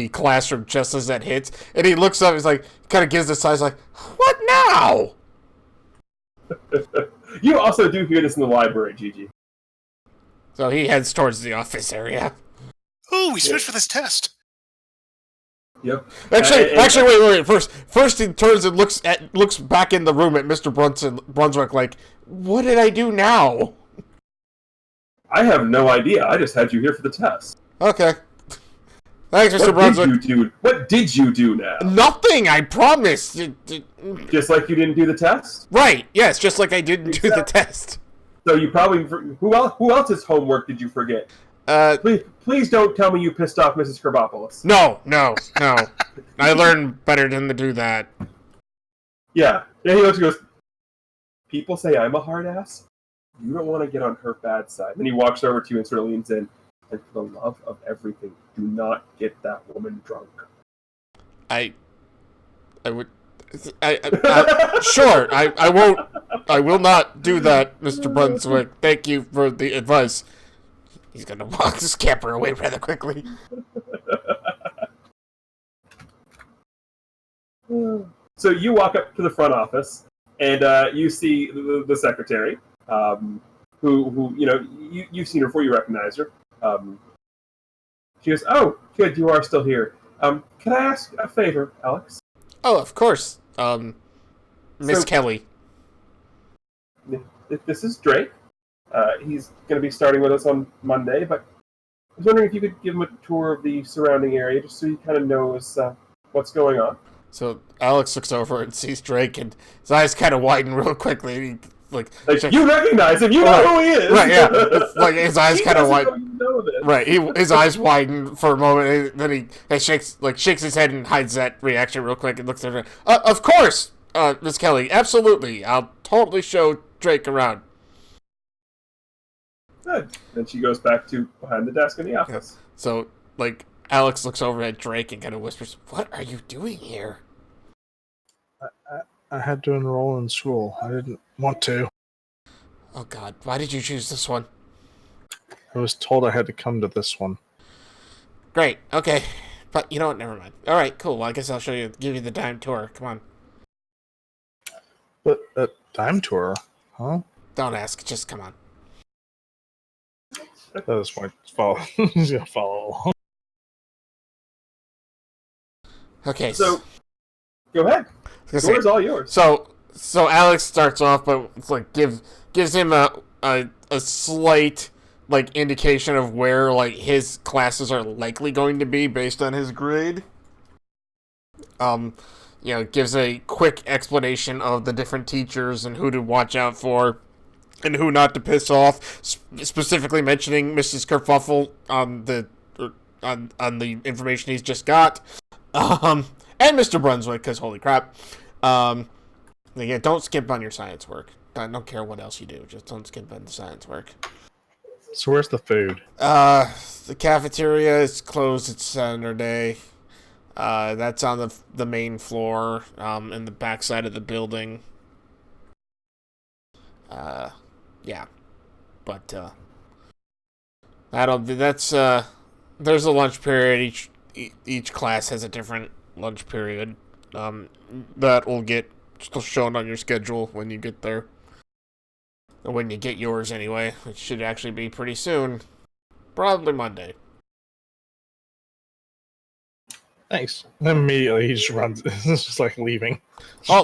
classroom just as that hits, and he looks up, he's like, kind of gives the size, like, what now? You also do hear this in the library, Gigi. So he heads towards the office area. Ooh, we switched for this test. Yep. Actually, wait. First, he turns and looks back in the room at Mr. Brunswick, like, what did I do now? I have no idea. I just had you here for the test. Okay. Thanks, Mr. Brunswick. What did you do now? Nothing, I promise. Just like you didn't do the test? Right, yes, just like I didn't do the test. So you probably... Who else's homework did you forget? Please don't tell me you pissed off Mrs. Karbopoulos. No. I learned better than to do that. Yeah. Then he looks and goes, people say I'm a hard ass? You don't want to get on her bad side. Then he walks over to you and sort of leans in. And for the love of everything, do not get that woman drunk. I sure, I won't. I will not do that, Mr. Brunswick. Thank you for the advice. He's gonna walk this camper away rather quickly. So you walk up to the front office, and you see the secretary, who you've seen her before. You recognize her. She goes, "Oh, good, you are still here. Can I ask a favor, Alex?" Oh, of course. Miss Kelly. This is Drake. He's going to be starting with us on Monday, but I was wondering if you could give him a tour of the surrounding area, just so he kind of knows what's going on. So Alex looks over and sees Drake, and his eyes kind of widen real quickly. And he, like you recognize him, you know who he is, right? Yeah, it's like his eyes kind of widen. Right, his eyes widen for a moment, and then he shakes his head and hides that reaction real quick, and looks at her. Of course, Miss Kelly, absolutely. I'll totally show Drake around. Good. Then she goes back to behind the desk in the office. Yeah. So, Alex looks over at Drake and kind of whispers, "What are you doing here?" I had to enroll in school. I didn't want to. Oh, God. Why did you choose this one? I was told I had to come to this one. Great. Okay. But you know what? Never mind. All right, cool. Well, I guess I'll give you the dime tour. Come on. But a dime tour? Huh? Don't ask. Just come on. That was my follow. He's going to follow along. Okay. So, go ahead. The floor is all yours. So Alex starts off, but it's like gives him a slight indication of where his classes are likely going to be based on his grade. Gives a quick explanation of the different teachers and who to watch out for and who not to piss off. Specifically mentioning Mrs. Kerfuffle on the information he's just got. And Mr. Brunswick, because holy crap. Yeah, don't skimp on your science work. I don't care what else you do. Just don't skimp on the science work. So where's the food? The cafeteria is closed. It's Saturday. That's on the main floor, in the backside of the building. Yeah. But, there's a lunch period. Each class has a different lunch period. That will get shown on your schedule when you get there. Or when you get yours anyway, which should actually be pretty soon. Probably Monday. Thanks. And immediately he just runs. It's just leaving.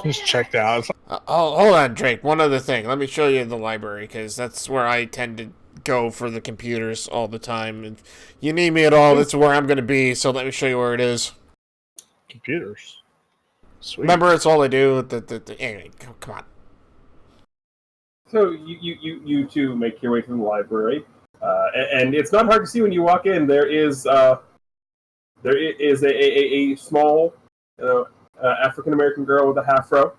He's checked out. Hold on, Drake. One other thing. Let me show you the library, because that's where I tend to go for the computers all the time. And if you need me at all, that's where I'm going to be, so let me show you where it is. Computers? Sweet. Remember, it's all I do. Anyway, come on. So you two make your way through the library, and it's not hard to see when you walk in. There is a small African American girl with a afro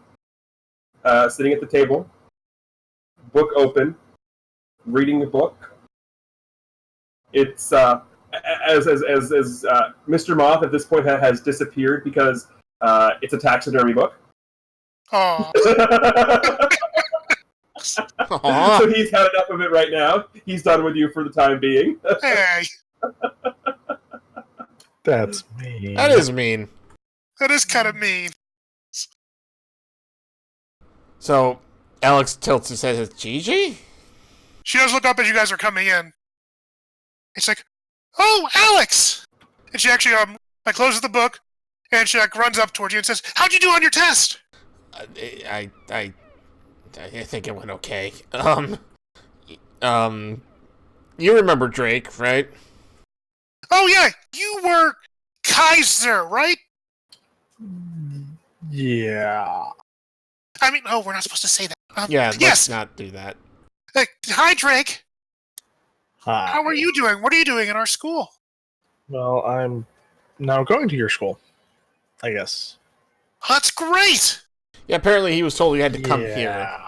sitting at the table, book open, reading a book. It's as Mr. Moth at this point has disappeared because it's a taxidermy book. Oh. Aw. So he's had enough of it right now. He's done with you for the time being. Hey, That's mean. That is mean. that is kind of mean. So, Alex tilts his head and says, Gigi? She does look up as you guys are coming in. It's like, oh, Alex! And she actually closes the book, and she runs up towards you and says, how'd you do on your test? I think it went okay. You remember Drake, right? Oh, yeah, you were Kaiser, right? Yeah. I mean, oh, we're not supposed to say that. Yeah, yes. let's not do that. Hi, Drake. Hi. How are you doing? What are you doing in our school? Well, I'm now going to your school, I guess. That's great. Yeah, apparently he was told he had to come here.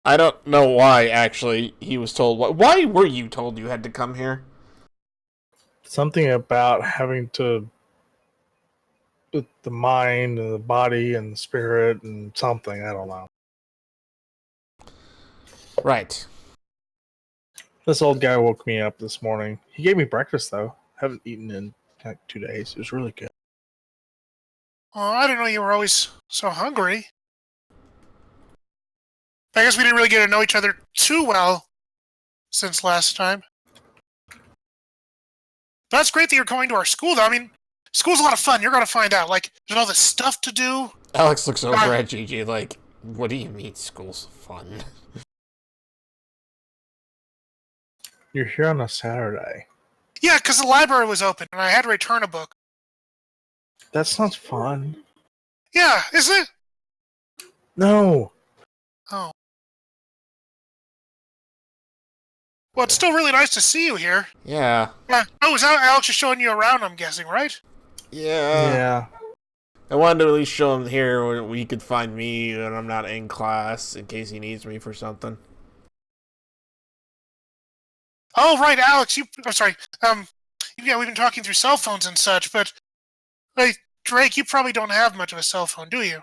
I don't know why, actually, he was told. Why were you told you had to come here? Something about having to put the mind and the body and the spirit and something. I don't know. Right. This old guy woke me up this morning. He gave me breakfast, though. Haven't eaten in like 2 days. It was really good. Oh, I didn't know you were always so hungry. I guess we didn't really get to know each other too well since last time. But that's great that you're going to our school, though. I mean, school's a lot of fun. You're going to find out. Like, there's all this stuff to do. Alex looks over at Gigi like, what do you mean school's fun? You're here on a Saturday. Yeah, because the library was open, and I had to return a book. That sounds fun. Yeah, is it? No. Oh. Well, it's still really nice to see you here. Yeah. Oh, is that Alex is showing you around, I'm guessing, right? Yeah. I wanted to at least show him here where he could find me when I'm not in class in case he needs me for something. Oh, right, Alex, I'm sorry. Yeah, we've been talking through cell phones and such, but, like, Drake, you probably don't have much of a cell phone, do you?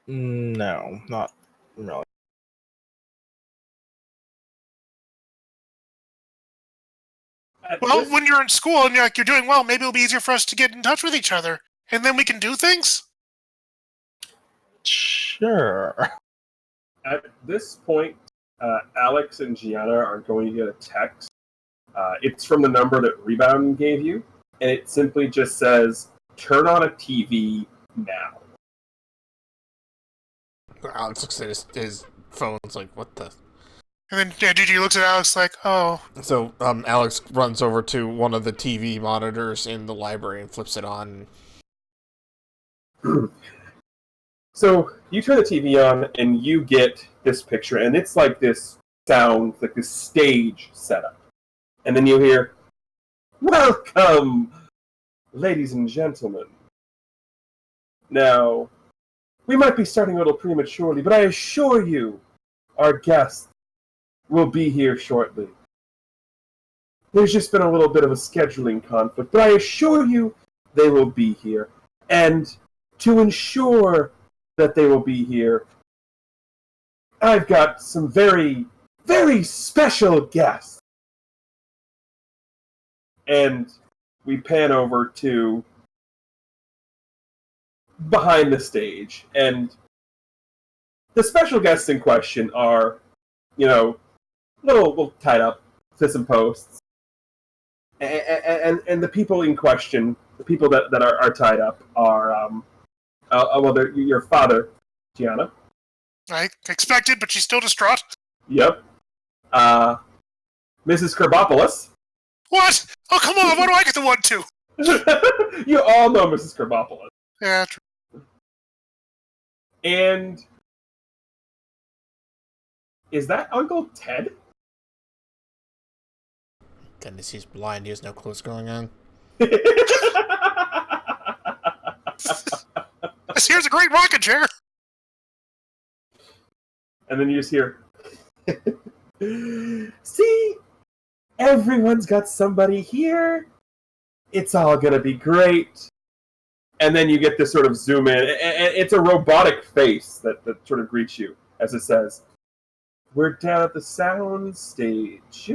No, not really. Well, when you're in school and you're doing well, maybe it'll be easier for us to get in touch with each other, and then we can do things? Sure. At this point, Alex and Gianna are going to get a text. It's from the number that Rebound gave you, and it simply just says, turn on a TV now. Alex looks at his phone. It's like, what the? And then Gigi looks at Alex like, oh. So Alex runs over to one of the TV monitors in the library and flips it on. So you turn the TV on, and you get this picture, and it's like this sound, like this stage setup. And then you hear, welcome, ladies and gentlemen. Now, we might be starting a little prematurely, but I assure you, our guests will be here shortly. There's just been a little bit of a scheduling conflict, but I assure you they will be here. And to ensure that they will be here, I've got some very, very special guests. And we pan over to behind the stage, and the special guests in question are, little tied up to some posts, and the people in question, the people that are tied up are, they're your father, Gianna. I expected, but she's still distraught. Yep. Mrs. Kerbopoulos. What? Oh, come on, why do I get the one, too? You all know Mrs. Kerbopoulos. Yeah, true. And is that Uncle Ted? Goodness, he's blind. He has no clue what's going on. Here's a great rocking chair. And then you just hear, see? Everyone's got somebody here. It's all gonna be great. and then you get this sort of zoom in, and it's a robotic face that sort of greets you as it says, "We're down at the sound stage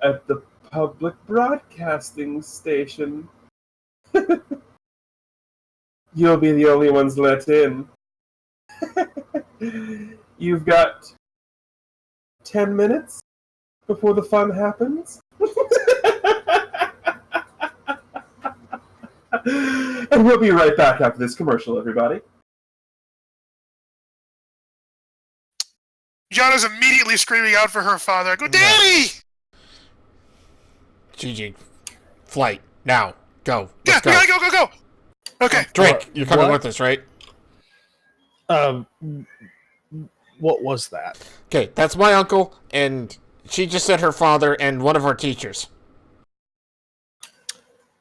at the public broadcasting station. You'll be the only ones let in. You've got 10 minutes before the fun happens." And we'll be right back after this commercial, everybody. Gianna's immediately screaming out for her father. Go, Daddy! GG. Flight. Now. Go. Yeah, Let's go. we gotta go. Okay. Drake, you're coming with us, right? What was that? Okay, that's my uncle, and she just said her father and one of our teachers.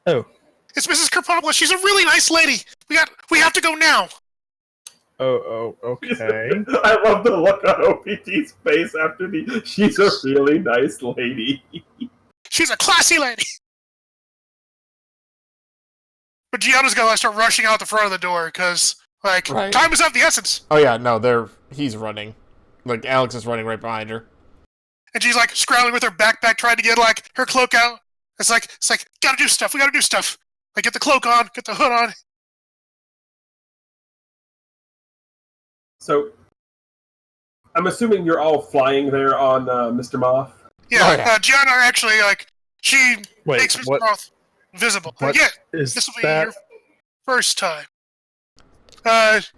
Oh. It's Mrs. Kerpopoulos. She's a really nice lady. We have to go now. Oh, okay. I love the look on OPT's face after she's a really nice lady. She's a classy lady. But Gianna's gonna start rushing out the front of the door because, time is of the essence. Oh yeah, no, he's running. Like Alex is running right behind her. And she's scrambling with her backpack, trying to get her cloak out. It's like, gotta do stuff. We gotta do stuff. Get the cloak on, get the hood on. So, I'm assuming you're all flying there on Mr. Moth? Yeah, oh, yeah. Gianna actually, she makes Mr. What? Moth visible. What Yeah, is this will be that? your first time.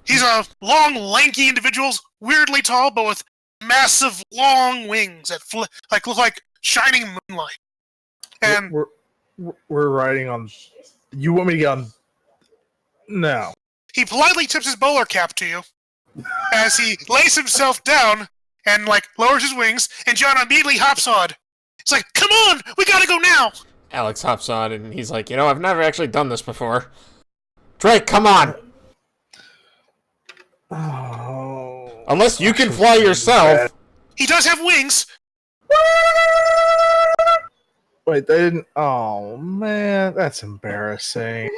He's a long, lanky individual, weirdly tall, but with massive, long wings that look like shining moonlight. And we're riding on. You want me to get on? No. he politely tips his bowler cap to you as he lays himself down and lowers his wings, and John immediately hops on. It's like, come on, we gotta go now. Alex hops on, and he's like, I've never actually done this before. Drake, come on! Oh. Unless you can fly yourself. He does have wings. Wait, they didn't. Oh man, that's embarrassing.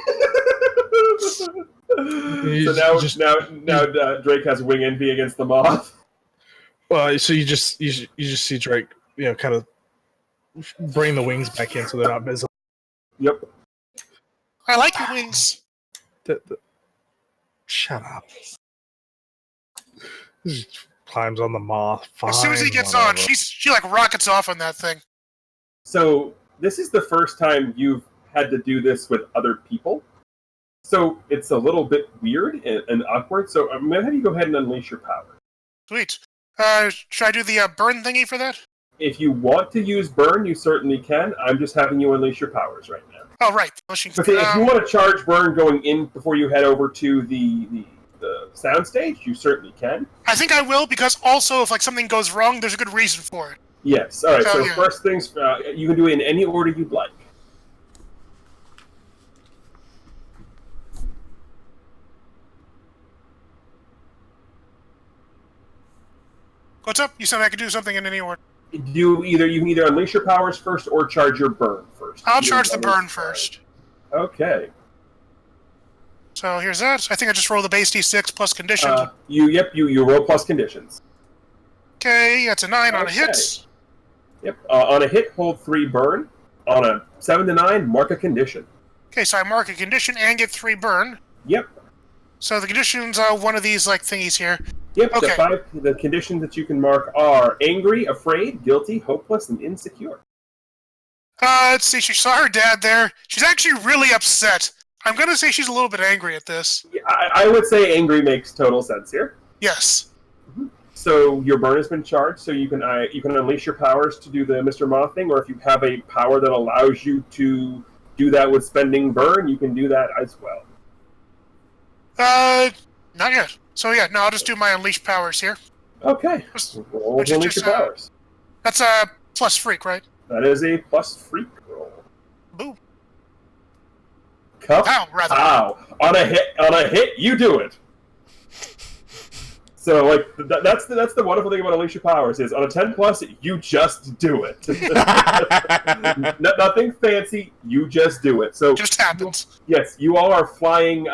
So now Drake has wing envy against the Moth. Well, so you just see Drake, kind of bring the wings back in so they're not visible. Yep. I like your wings. Shut up. He just climbs on the Moth. Fine, As soon as he gets whatever. on, she rockets off on that thing. So this is the first time you've had to do this with other people. So it's a little bit weird and awkward. So I'm going to have you go ahead and unleash your power. Sweet. Should I do the burn thingy for that? If you want to use burn, you certainly can. I'm just having you unleash your powers right now. Oh, right. But if you want to charge burn going in before you head over to the soundstage, you certainly can. I think I will, because also if something goes wrong, there's a good reason for it. Yes. All right. So yeah. First things, you can do it in any order you'd like. What's up? You said I could do something in any order. You can either unleash your powers first or charge your burn first. I'll charge the burn first. Okay. So here's that. I think I just roll the base D6 plus conditions. You roll plus conditions. Okay, that's a 9 on a hit. Yep. On a hit, hold 3 burn. On a 7 to 9, mark a condition. Okay, so I mark a condition and get 3 burn. Yep. So the conditions are one of these thingies here. Yep. Okay. The conditions that you can mark are angry, afraid, guilty, hopeless, and insecure. Let's see. She saw her dad there. She's actually really upset. I'm gonna say she's a little bit angry at this. Yeah, I would say angry makes total sense here. Yes. Mm-hmm. So your burn has been charged, so you can unleash your powers to do the Mr. Moth thing, or if you have a power that allows you to do that with spending burn, you can do that as well. Not yet. So yeah, no, I'll just do my unleash powers here. Okay. Roll to unleash your powers. That's a plus freak, right? That is a plus freak roll. Boo. Cup. Pow, rather. Pow. On a hit, you do it. So, like, that's the wonderful thing about Unleash Your Powers is on a 10+, you just do it. Nothing fancy, you just do it. So Just happens. yes, you all are flying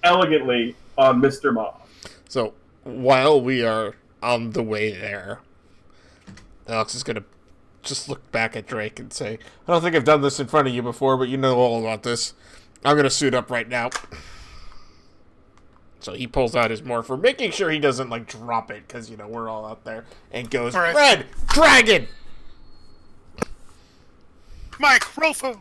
elegantly on Mr. Moth. So while we are on the way there, Alex is going to just look back at Drake and say, I don't think I've done this in front of you before, but you know all about this. I'm going to suit up right now. So he pulls out his morpher, making sure he doesn't, like, drop it, because, you know, we're all out there, and goes, Right. Red Dragon! Mike, Rolfo.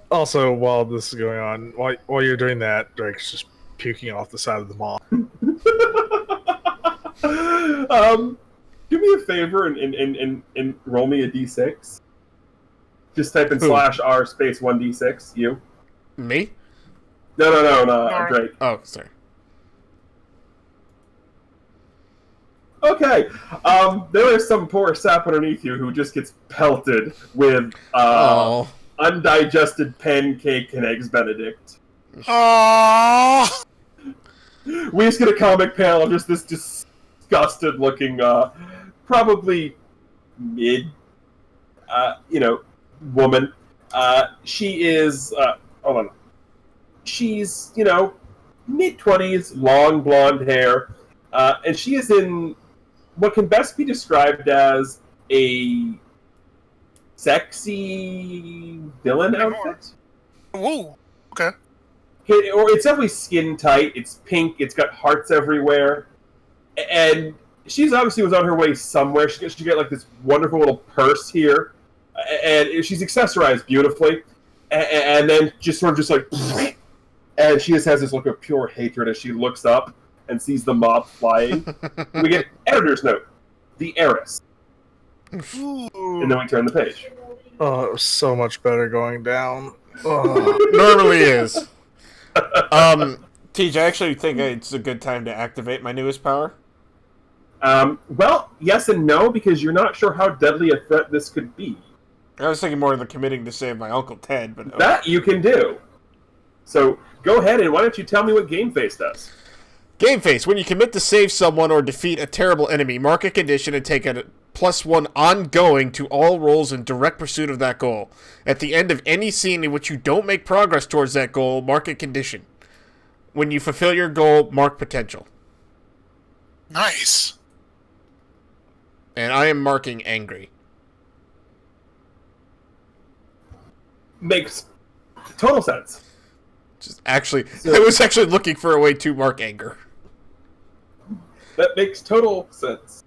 Also, while this is going on, while you're doing that, Drake's just puking off the side of the mall. Do me a favor and roll me a d6. Just type in /r space 1d6. You. Me? No, Drake. Oh, sorry. Okay. There is some poor sap underneath you who just gets pelted with undigested pancake and eggs Benedict. Oh, We just get a comic panel of just this disgusted looking, probably mid, woman. She is, hold on. She's, mid-20s, long blonde hair, and she is in what can best be described as a sexy villain outfit. whoa. Okay. Or it's definitely skin tight. It's pink. It's got hearts everywhere, and she's obviously was on her way somewhere. She got like this wonderful little purse here, and she's accessorized beautifully, and then just sort of just like, and she just has this look of pure hatred as she looks up and sees the mob flying. We get editor's note: the heiress, Ooh. and then we turn the page. Oh, it was so much better going down. Oh. Normally is. TJ, I actually think it's a good time to activate my newest power. Well, yes and no, because you're not sure how deadly a threat this could be. I was thinking more of the committing to save my Uncle Ted, but... That you can do. So, go ahead and why don't you tell me what Game Face does? Game Face. When you commit to save someone or defeat a terrible enemy, mark a condition and take a +1 ongoing to all rolls in direct pursuit of that goal. At the end of any scene in which you don't make progress towards that goal, mark a condition. When you fulfill your goal, mark potential. Nice. And I am marking angry. Makes total sense. I was actually looking for a way to mark anger. That makes total sense.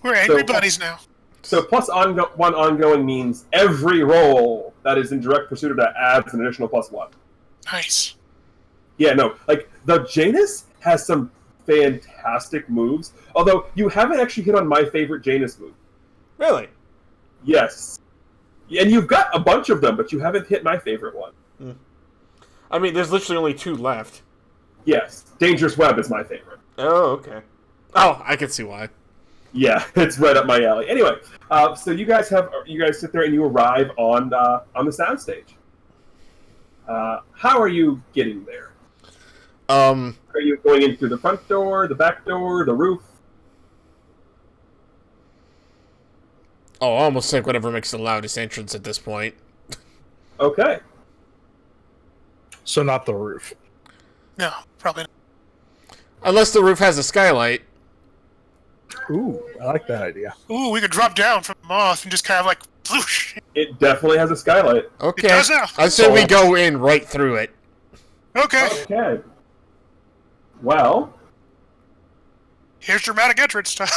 We're angry buddies now. So +1 ongoing means every roll that is in direct pursuit of that adds an additional +1. Nice. Yeah, no, like, the Janus has some fantastic moves, although you haven't actually hit on my favorite Janus move. Really? Yes. And you've got a bunch of them, but you haven't hit my favorite one. I mean, there's literally only 2 left. Yes, Dangerous Web is my favorite. Oh, okay. Oh, I can see why. Yeah, it's right up my alley. Anyway, so you guys sit there and you arrive on the soundstage. How are you getting there? Are you going in through the front door, the back door, the roof? Oh, I almost think whatever makes the loudest entrance at this point. Okay. So not the roof. No, probably not. Unless the roof has a skylight. Ooh, I like that idea. Ooh, we could drop down from the moth and just kind of like whoosh. It definitely has a skylight. Okay. It does now. I say we go in right through it. Okay. Okay. Well, Here's dramatic entrance time.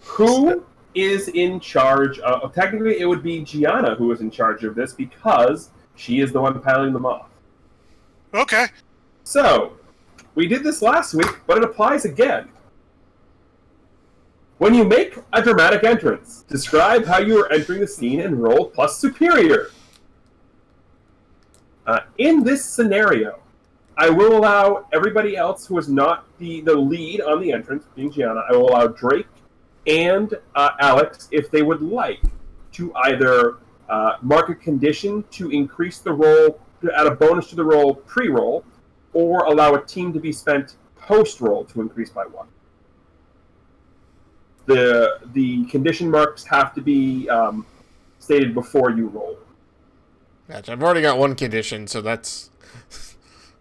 who is in charge of... Technically, it would be Gianna who is in charge of this because she is the one piloting them off. Okay. So, we did this last week, but it applies again. When you make a dramatic entrance, describe how you are entering the scene and roll plus superior. In this scenario, I will allow everybody else who is not the lead on the entrance, being Gianna, I will allow Drake and Alex, if they would like, to either mark a condition to increase the roll, to add a bonus to the roll pre-roll, or allow a team to be spent post-roll to increase by 1. The condition marks have to be stated before you roll. Gotcha. I've already got 1 condition, so that's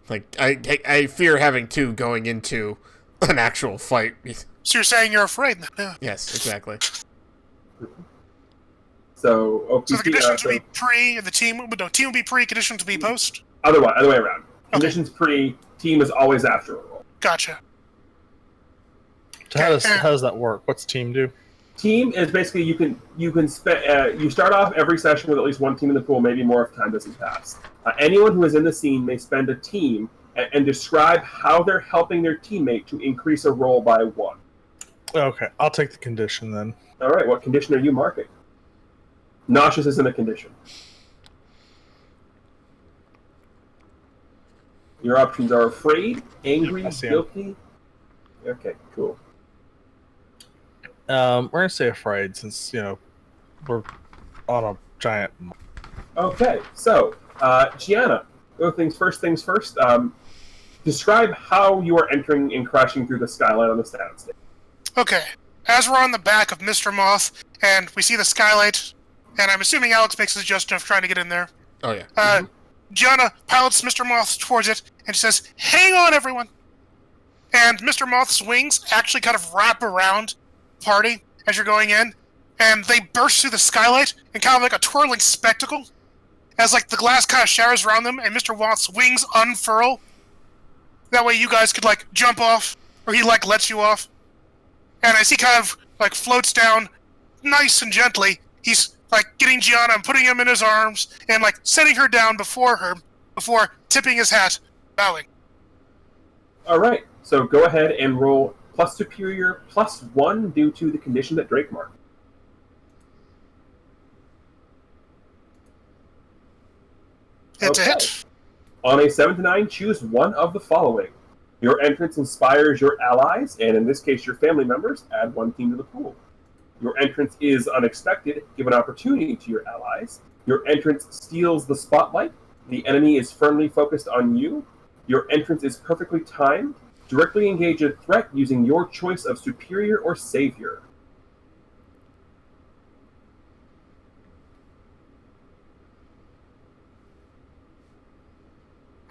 like I fear having 2 going into an actual fight. So you're saying you're afraid? Yeah. Yes, exactly. So OPP, So the conditions will be pre, and the team will be pre. Conditions will be post. Other way around. Conditions pre. Team is always after a roll. Gotcha. So how does that work? What's team do? Team is basically you can spend you start off every session with at least 1 team in the pool, maybe more if time doesn't pass. Anyone who is in the scene may spend a team and describe how they're helping their teammate to increase a roll by 1. Okay, I'll take the condition then. All right, what condition are you marking? Nauseous isn't a condition. Your options are afraid, angry, guilty. Okay, cool. We're gonna say afraid since we're on a giant. Okay, so Gianna, things first. Describe how you are entering and crashing through the skylight on the soundstage. Okay, as we're on the back of Mr. Moth and we see the skylight, and I'm assuming Alex makes a suggestion of trying to get in there. Oh yeah. Gianna pilots Mr. Moth towards it and says, "Hang on, everyone!" And Mr. Moth's wings actually kind of wrap around the party as you're going in, and they burst through the skylight in kind of like a twirling spectacle, as like the glass kind of showers around them, and Mr. Moth's wings unfurl. That way you guys could like jump off, or he like lets you off. And as he kind of like floats down, nice and gently, he's like getting Gianna and putting him in his arms and like setting her down before tipping his hat, bowing. All right, so go ahead and roll plus superior plus 1 due to the condition that Drake marked. It's a hit. On a 7 to 9, choose one of the following. Your entrance inspires your allies, and in this case your family members. Add 1 team to the pool. Your entrance is unexpected. Give an opportunity to your allies. Your entrance steals the spotlight. The enemy is firmly focused on you. Your entrance is perfectly timed. Directly engage a threat using your choice of superior or savior.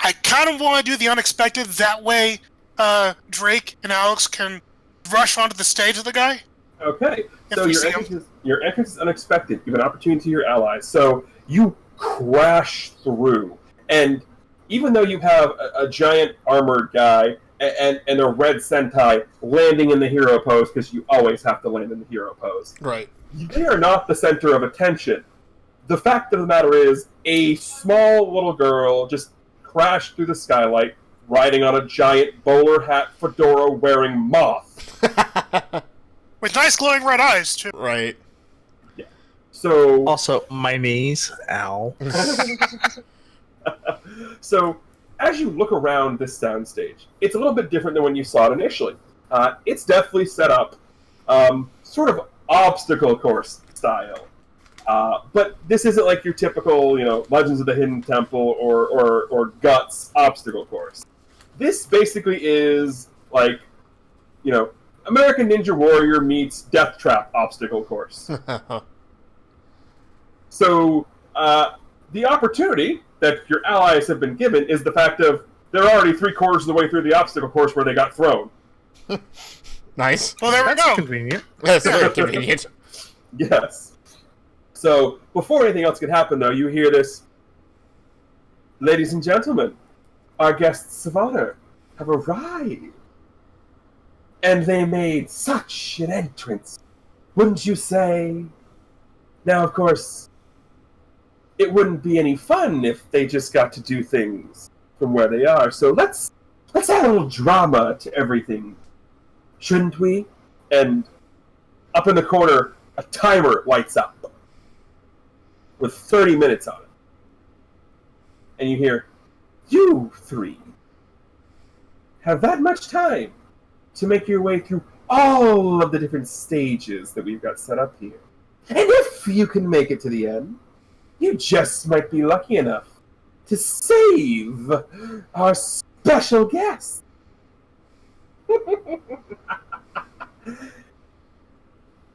I kind of want to do the unexpected. That way, Drake and Alex can rush onto the stage with the guy. Okay, so your entrance is unexpected. Give an opportunity to your allies. So you crash through, and even though you have a giant armored guy and a red Sentai landing in the hero pose, because you always have to land in the hero pose, Right. they are not the center of attention. The fact of the matter is, a small little girl just crashed through the skylight, riding on a giant bowler hat fedora wearing moth. With nice glowing red eyes, too. Right. Yeah. So Also, my knees. Ow. So, as you look around this soundstage, it's a little bit different than when you saw it initially. It's definitely set up sort of obstacle course style. But this isn't like your typical, Legends of the Hidden Temple or Guts obstacle course. This basically is like, American Ninja Warrior meets Death Trap obstacle course. So, the opportunity that your allies have been given is the fact of they're already 3/4 of the way through the obstacle course where they got thrown. Nice. Well, there we That's go. convenient. That's very convenient. Yes. So, before anything else can happen, though, you hear this. Ladies and gentlemen, our guests of honor have arrived. And they made such an entrance, wouldn't you say? Now, of course, it wouldn't be any fun if they just got to do things from where they are. So let's add a little drama to everything, shouldn't we? And up in the corner, a timer lights up with 30 minutes on it. And you hear, you 3 have that much time to make your way through all of the different stages that we've got set up here. And if you can make it to the end, you just might be lucky enough to save our special guests.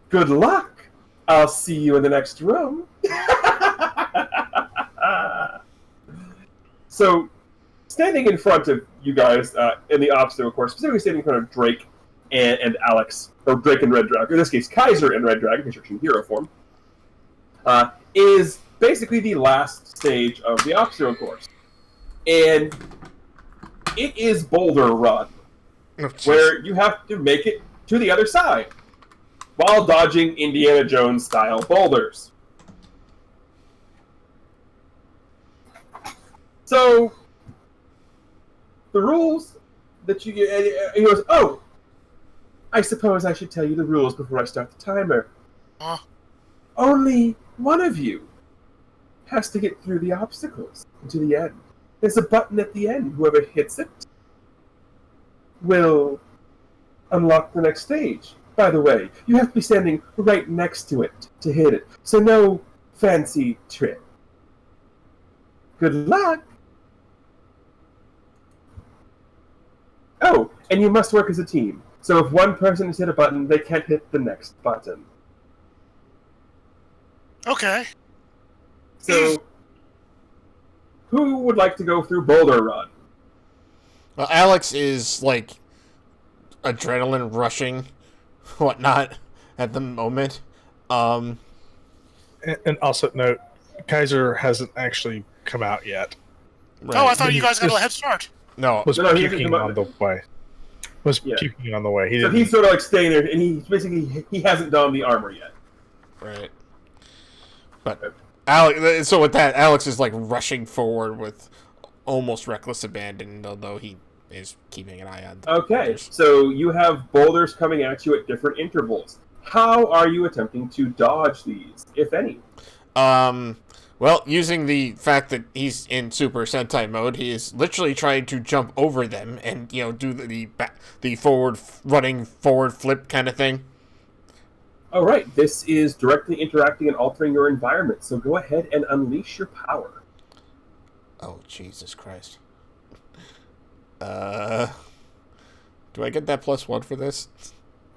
Good luck. I'll see you in the next room. So, standing in front of you guys in the obstacle course, specifically standing in front of Drake and Alex, or Drake and Red Dragon, in this case, Kaiser and Red Dragon, construction hero form, is basically the last stage of the obstacle course. And it is Boulder Run, where you have to make it to the other side while dodging Indiana Jones style boulders. So the rules that you get, he goes, oh, I suppose I should tell you the rules before I start the timer. Only one of you has to get through the obstacles to the end. There's a button at the end. Whoever hits it will unlock the next stage. By the way, you have to be standing right next to it to hit it. So no fancy trick. Good luck! Oh, and you must work as a team. So if one person has hit a button, they can't hit the next button. Okay. So, who would like to go through Boulder Run? Well, Alex is, like, adrenaline rushing, whatnot, at the moment. And also note, Kaiser hasn't actually come out yet. Right. Oh, I thought you guys had a head start. No. Was No, he puking hasn't come on the way. Was Yeah. puking on the way. He So didn't. he's sort of like staying there, and he's basically, he hasn't donned the armor yet. Right. But Alex, so with that, Alex is like rushing forward with almost reckless abandon, although he is keeping an eye on the Okay, boulders. so you have boulders coming at you at different intervals. How are you attempting to dodge these, if any? Well, using the fact that he's in Super Sentai mode, he is literally trying to jump over them and, you know, do the running forward flip kind of thing. All right, this is directly interacting and altering your environment, so go ahead and unleash your power. Oh, Jesus Christ. Do I get that +1 for this?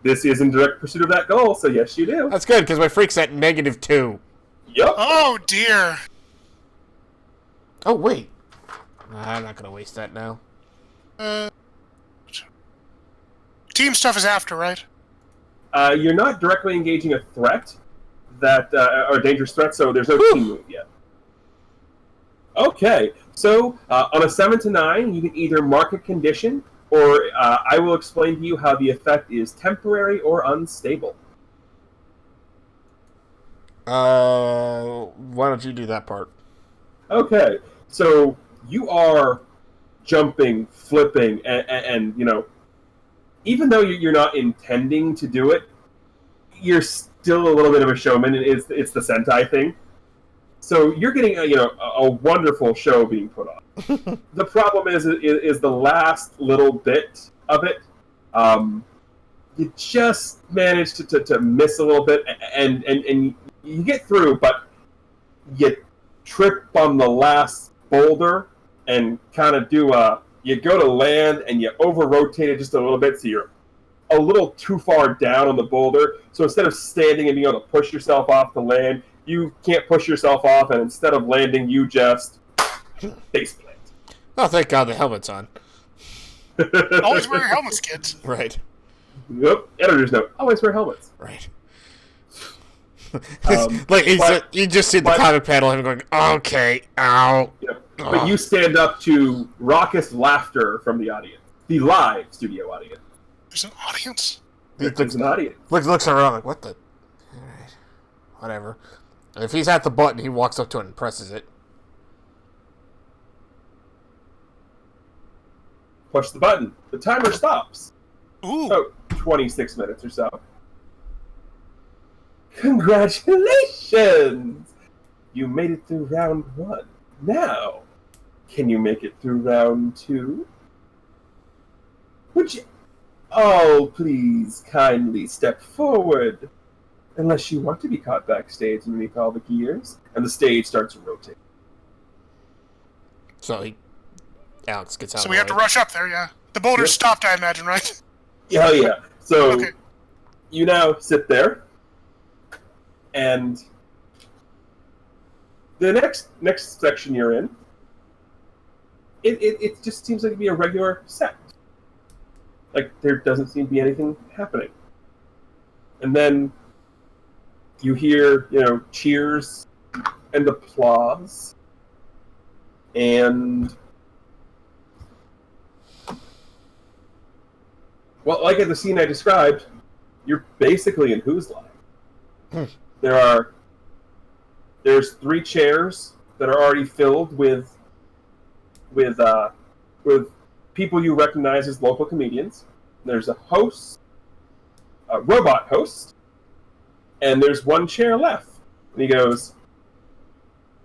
This is in direct pursuit of that goal, so yes, you do. That's good, because my freak's at -2. Yup. Oh, dear. Oh, wait. I'm not going to waste that now. Team stuff is after, right? You're not directly engaging a threat, or a dangerous threat, so there's no team move yet. Okay, so on a 7 to 9, you can either mark a condition, or I will explain to you how the effect is temporary or unstable. Why don't you do that part? Okay, so you are jumping, flipping, and you know, even though you're not intending to do it, you're still a little bit of a showman. It's the Sentai thing. So you're getting a wonderful show being put on. The problem is the last little bit of it. You just manage to miss a little bit, and you get through, but you trip on the last boulder and kind of you go to land and you over-rotate it just a little bit, so you're a little too far down on the boulder. So instead of standing and being able to push yourself off the land, you can't push yourself off, and instead of landing, you just faceplant. Oh, thank God the helmet's on. Always wear your helmets, kids. Right. Yep. Editor's note: always wear helmets. Right. Like you just see the comment panel of him going, okay, ow. Yep. But you stand up to raucous laughter from the audience, the live studio audience. There's an audience? There's an audience. Looks around like, what the? Alright. Whatever. And if he's at the button, he walks up to it and presses it. Push the button. The timer stops. Ooh. So 26 minutes or so. Congratulations! You made it through round 1. Now, can you make it through round 2? Would you... Oh, please kindly step forward. Unless you want to be caught backstage underneath all the gears. And the stage starts to rotate. So he Alex gets out. So we have to rush up there, yeah. The boulder's stopped, I imagine, right? Yeah, yeah. So Okay. you now sit there, and the next section you're in, it just seems like it'd be a regular set. Like there doesn't seem to be anything happening. And then you hear, cheers and applause, and well, like at the scene I described, you're basically in Who's Line. There's 3 chairs that are already filled with people you recognize as local comedians. There's a host, a robot host, and there's 1 chair left. And he goes,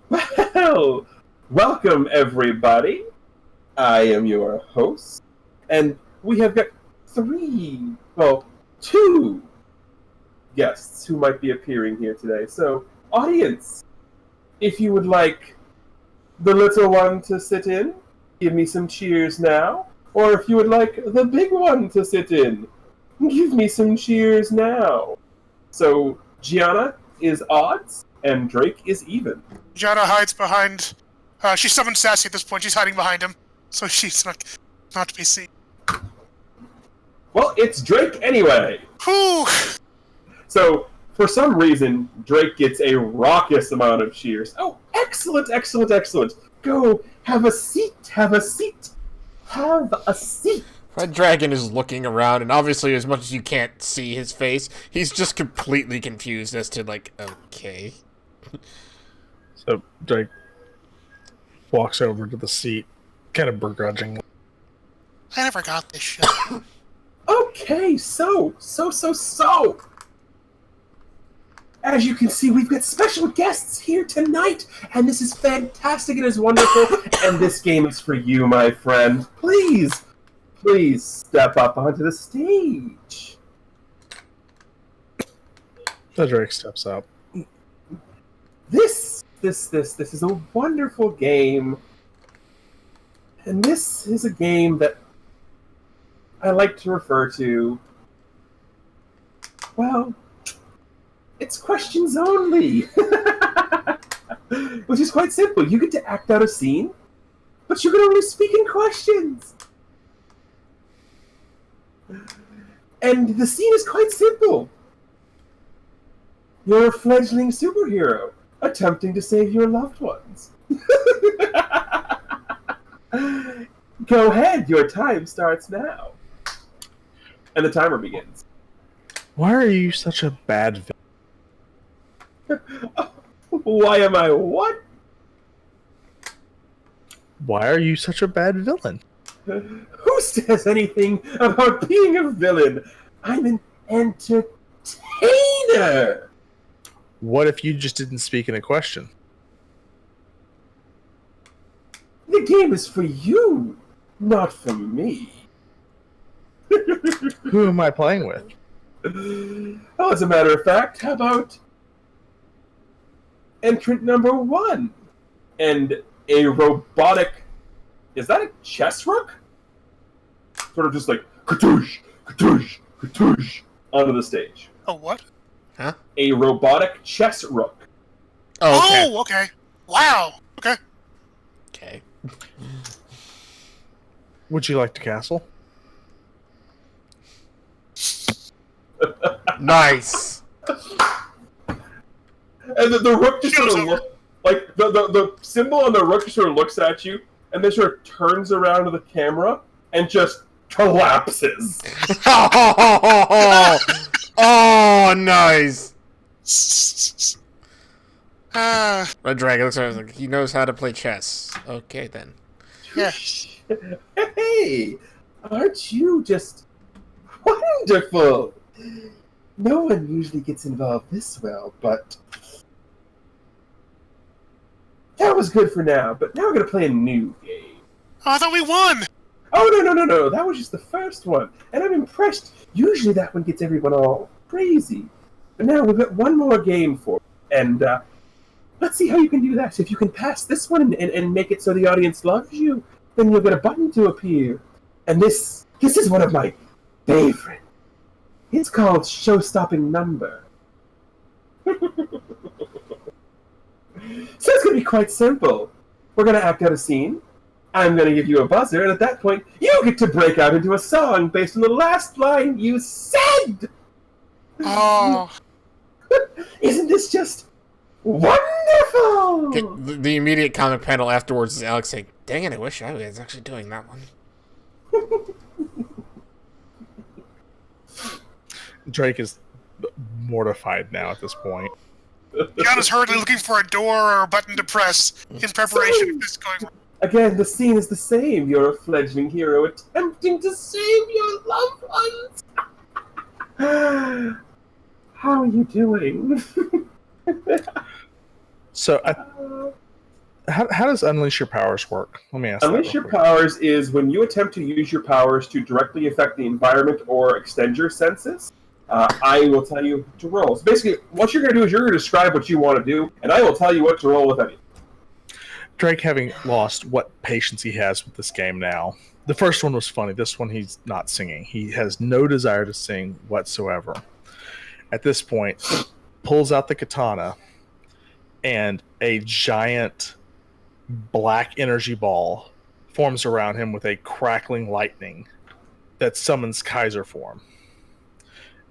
"Well, welcome everybody. I am your host, and we have got 2 guests who might be appearing here today. So, audience, if you would like the little one to sit in, give me some cheers now. Or if you would like the big one to sit in, give me some cheers now." So, Gianna is odds, and Drake is even. Gianna hides behind... she's summoned Sassy at this point. She's hiding behind him. So she's not to be seen. Well, it's Drake anyway. Whew! So, for some reason, Drake gets a raucous amount of cheers. Oh, excellent, excellent, excellent. Go, have a seat, have a seat, have a seat. Red Dragon is looking around, and obviously, as much as you can't see his face, he's just completely confused as to, okay. So Drake walks over to the seat, kind of begrudgingly. I never got this shit. Okay, so. As you can see, we've got special guests here tonight, and this is fantastic, it is wonderful, and this game is for you, my friend. Please step up onto the stage. So Drake steps up. This is a wonderful game, and this is a game that I like to refer to, well, it's questions only. Which is quite simple. You get to act out a scene, but you can only speak in questions. And the scene is quite simple. You're a fledgling superhero attempting to save your loved ones. Go ahead, your time starts now. And the timer begins. Why are you such a bad villain? Why am I what? Why are you such a bad villain? Who says anything about being a villain? I'm an entertainer. What if you just didn't speak in a question? The game is for you, not for me. Who am I playing with? Oh, as a matter of fact, how about entrant number 1 and a robotic... Is that a chess rook? Sort of just like katoosh, katoosh, katoosh onto the stage. Oh, what? Huh? A robotic chess rook. Oh, okay. Oh, okay. Wow. Okay. Okay. Would you like to castle? Nice. And the rook just sort of look like the symbol on the rook just sort of looks at you and then sort of turns around to the camera and just collapses. Oh, nice. Red Dragon looks at him like he knows how to play chess. Okay then. Yeah. Hey, aren't you just wonderful? No one usually gets involved this well, but that was good for now. But now we're gonna play a new game. Oh, I thought we won. Oh no! That was just the first one, and I'm impressed. Usually that one gets everyone all crazy, but now we've got one more game for you, and let's see how you can do that. If you can pass this one and make it so the audience loves you, then you'll get a button to appear. And this is one of my favorite. It's called Show-Stopping Number. So it's going to be quite simple. We're going to act out a scene. I'm going to give you a buzzer, and at that point, you get to break out into a song based on the last line you said! Oh. Isn't this just wonderful? The immediate comic panel afterwards is Alex saying, "Dang it, I wish I was actually doing that one." Drake is mortified now at this point. John is hurriedly looking for a door or a button to press in preparation of this going wrong. Again, the scene is the same. You're a fledgling hero attempting to save your loved ones. How are you doing? So, how does Unleash Your Powers work? Let me ask Unleash Your Powers is when you attempt to use your powers to directly affect the environment or extend your senses. I will tell you to roll. So basically, what you're going to do is you're going to describe what you want to do, and I will tell you what to roll, if any. Drake, having lost what patience he has with this game now. The first one was funny. This one, he's not singing. He has no desire to sing whatsoever. At this point, pulls out the katana, and a giant black energy ball forms around him with a crackling lightning that summons Kaiser form.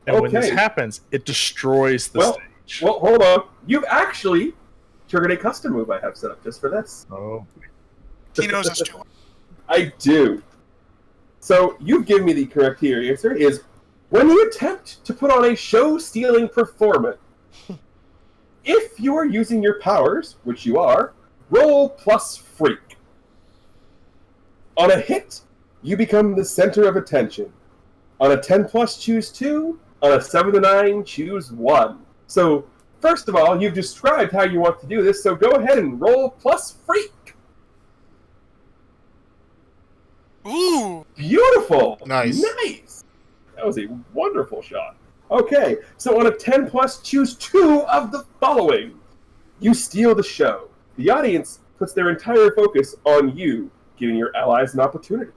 And when this happens, it destroys the stage. Well, hold on. You've actually triggered a custom move I have set up just for this. Oh. He knows us too. I do. So you've given me the correct answer is when you attempt to put on a show-stealing performance, if you are using your powers, which you are, roll plus freak. On a hit, you become the center of attention. On a 10 plus, choose 2. On a 7 to 9, choose 1. So, first of all, you've described how you want to do this, so go ahead and roll plus freak. Ooh. Beautiful. Nice. That was a wonderful shot. Okay, so on a 10 plus, choose 2 of the following. You steal the show. The audience puts their entire focus on you, giving your allies an opportunity.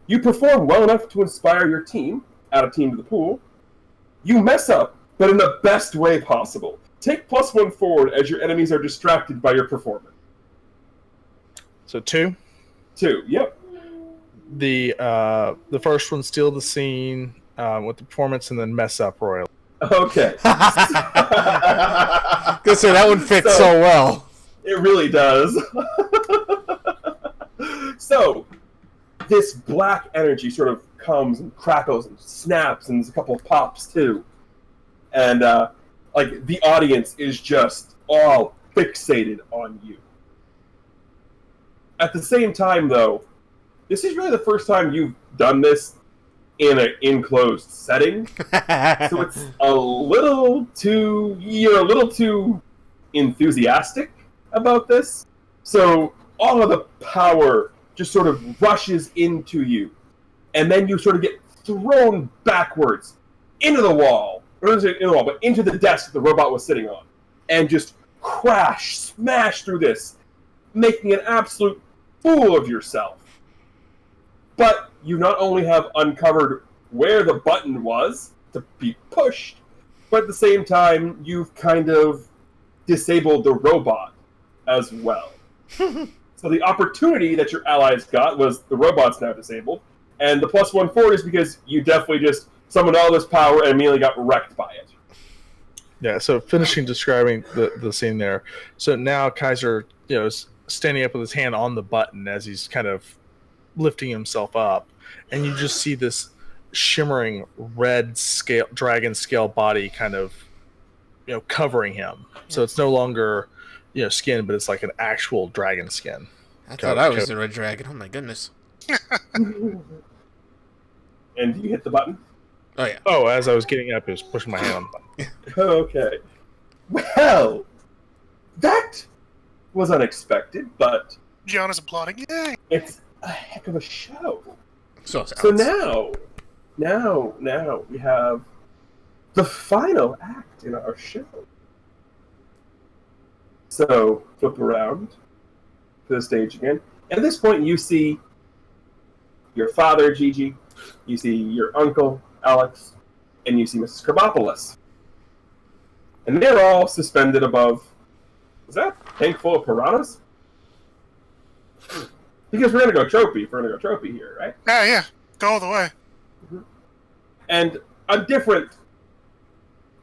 You perform well enough to inspire your team, add a team to the pool. You mess up, but in the best way possible. Take +1 forward as your enemies are distracted by your performance. So 2? 2, yep. The first one, steal the scene with the performance, and then mess up royally. Okay. Good, so that one fits so well. It really does. So, this black energy sort of comes and crackles and snaps, and there's a couple of pops too. And like the audience is just all fixated on you. At the same time, though, this is really the first time you've done this in an enclosed setting. So it's you're a little too enthusiastic about this. So all of the power just sort of rushes into you. And then you sort of get thrown backwards into the wall. Or not into the wall, but into the desk the robot was sitting on. And just smash through this, making an absolute fool of yourself. But you not only have uncovered where the button was to be pushed, but at the same time, you've kind of disabled the robot as well. So the opportunity that your allies got was the robot's now disabled, and the +1 forward is because you definitely just summoned all this power and immediately got wrecked by it. Yeah, so finishing describing the scene there. So now Kaiser, is standing up with his hand on the button as he's kind of lifting himself up, and you just see this shimmering red dragon scale body kind of covering him. So it's no longer skin, but it's like an actual dragon skin. I thought I was the red dragon. Oh my goodness. And you hit the button? Oh yeah. Oh, as I was getting up, it was pushing my hand on the button. Okay. Well, that was unexpected, but John is applauding. Yay! it's a heck of a show. So now we have the final act in our show. So flip around to the stage again. At this point, you see your father, Gigi, you see your uncle, Alex, and you see Mrs. Carbopoulos. And they're all suspended above, is that a tank full of piranhas? Because we're going to go trophy here, right? Yeah. Go all the way. And a different,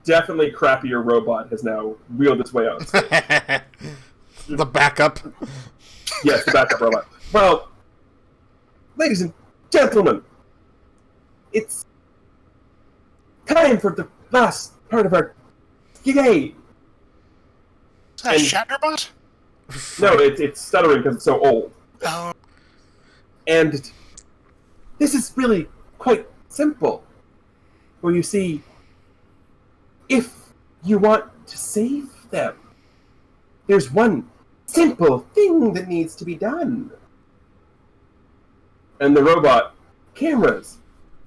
definitely crappier robot has now wheeled its way out. The backup. Yes, the backup robot. Well, ladies and gentlemen, it's time for the last part of our game. Is that Shatterbot? No, it's stuttering because it's so old. Oh. And this is really quite simple. Well, you see, if you want to save them, there's one simple thing that needs to be done. And the robot cameras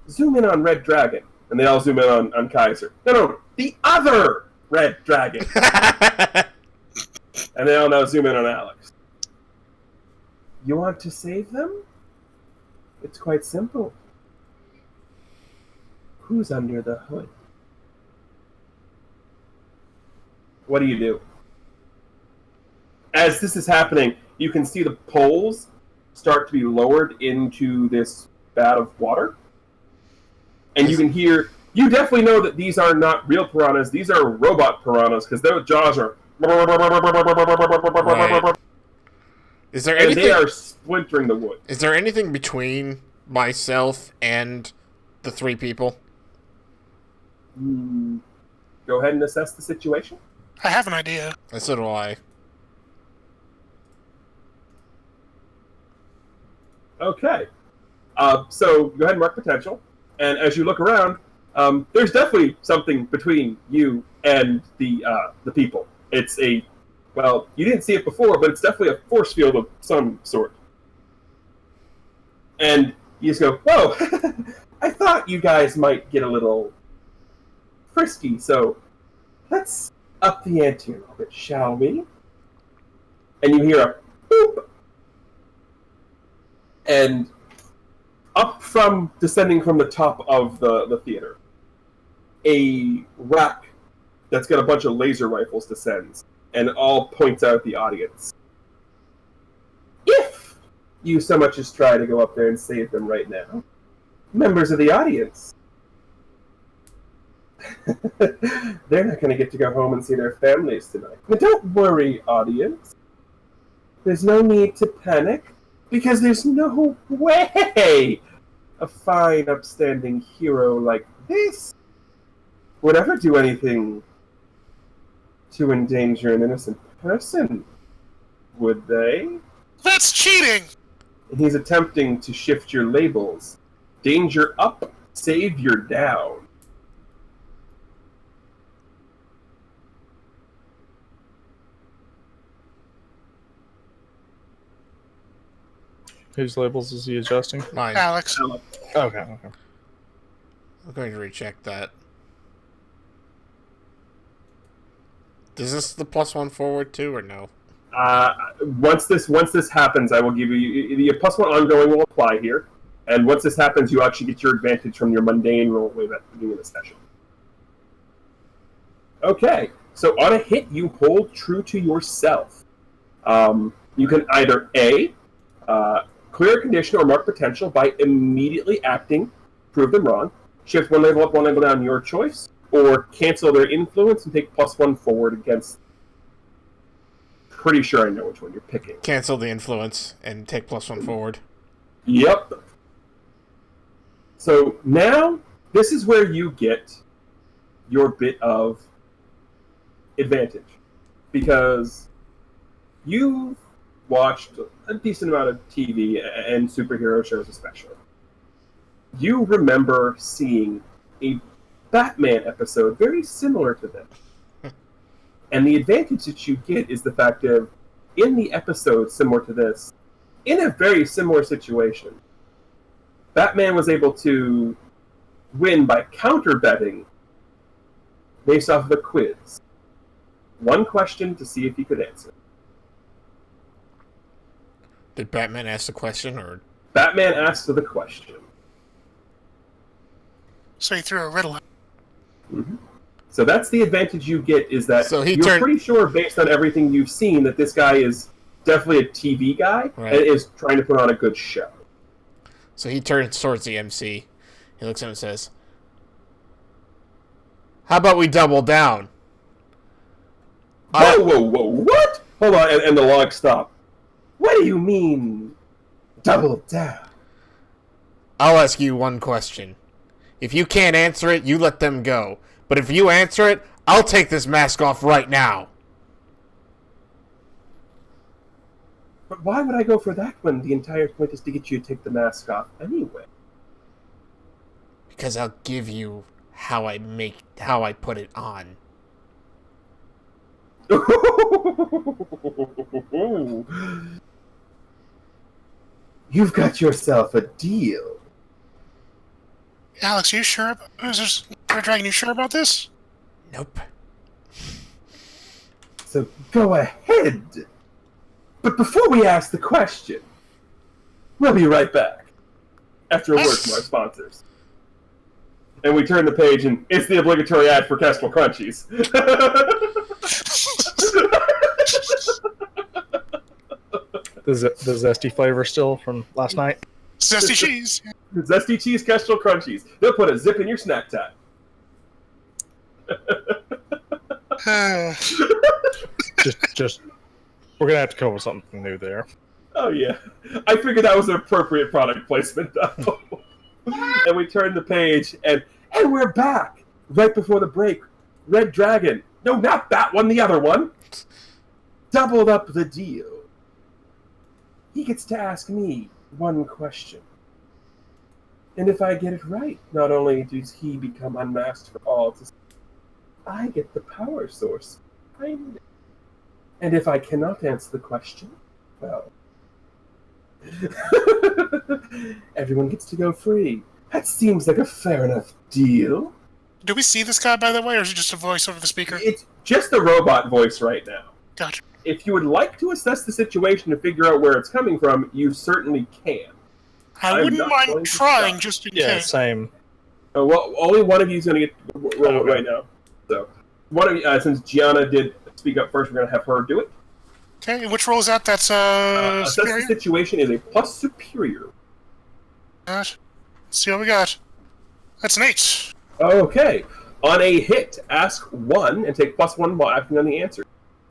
zoom in on Red Dragon, and they all zoom in on Kaiser. No, the other Red Dragon. And they all now zoom in on Alex. You want to save them? It's quite simple. Who's under the hood? What do? As this is happening, you can see the poles start to be lowered into this vat of water. And you can hear... You definitely know that these are not real piranhas. These are robot piranhas, because their jaws are... Right. Is there anything... And they are splintering the wood. Is there anything between myself and the three people? Go ahead and assess the situation. I have an idea. So do I. Okay. So go ahead and mark potential. And as you look around, there's definitely something between you and the people. It's a... Well, you didn't see it before, but it's definitely a force field of some sort. And you just go, whoa, I thought you guys might get a little frisky, so let's up the ante a little bit, shall we? And you hear a boop. And up from, descending from the top of the theater, a rack that's got a bunch of laser rifles descends. And all points out at the audience. If you so much as try to go up there and save them right now, members of the audience, they're not going to get to go home and see their families tonight. But don't worry, audience. There's no need to panic, because there's no way a fine, upstanding hero like this would ever do anything to endanger an innocent person, would they? That's cheating! And he's attempting to shift your labels. Danger up, savior down. Whose labels is he adjusting? Mine. Alex. Okay. I'm going to recheck that. Is this the +1 forward too, or no? Once this happens, I will give you the +1 ongoing will apply here, and once this happens, you actually get your advantage from your mundane roll wave at the beginning of the session. Okay, so on a hit, you hold true to yourself. You can either A, clear a condition or mark potential by immediately acting, prove them wrong, shift one label up, one label down, your choice, or cancel their influence and take +1 forward against... Pretty sure I know which one you're picking. Cancel the influence and take +1 forward. Yep. So now, this is where you get your bit of advantage. Because you've watched a decent amount of TV and superhero shows especially. You remember seeing a Batman episode very similar to this. And the advantage that you get is the fact of, in the episode similar to this, in a very similar situation, Batman was able to win by counter-betting based off of a quiz. One question to see if he could answer. Did Batman ask the question, or Batman asks the question. So he threw a riddle at Mm-hmm. So that's the advantage you get, is that So you're pretty sure, based on everything you've seen, that this guy is definitely a TV guy and is trying to put on a good show. So he turns towards the MC. He looks at him and says, "How about we double down?" Whoa, what? Hold on, and the log stopped. What do you mean, double down? I'll ask you one question. If you can't answer it, you let them go. But if you answer it, I'll take this mask off right now. But why would I go for that when the entire point is to get you to take the mask off anyway? Because I'll give you how I put it on. You've got yourself a deal. Alex, you sure? Is this Red Dragon? You sure about this? Nope. So go ahead. But before we ask the question, we'll be right back after a word from our sponsors. And we turn the page, and it's the obligatory ad for Kestrel Crunchies. The zesty flavor still from last night? Zesty cheese. Zesty cheese Kestrel Crunchies. They'll put a zip in your snack time. just we're gonna have to come up with something new there. Oh yeah, I figured that was an appropriate product placement though. And we turn the page, and we're back right before the break. Red Dragon, no, not that one, the other one, doubled up the deal. He gets to ask me one question, and if I get it right, not only does he become unmasked for all to see, I get the power source. And if I cannot answer the question, well, everyone gets to go free. That seems like a fair enough deal. Do we see this guy, by the way, or is it just a voice over the speaker? It's just a robot voice right now. Gotcha. If you would like to assess the situation to figure out where it's coming from, you certainly can. I wouldn't mind trying, just in case. Yeah, same. Well, only one of you is going to get roll right now. So, one of you, since Gianna did speak up first, we're going to have her do it. Okay, and which roll is that? That's Assess superior? the situation is a plus superior. Let's see what we got. That's an 8. Okay. On a hit, ask 1 and take +1 while acting on the answer.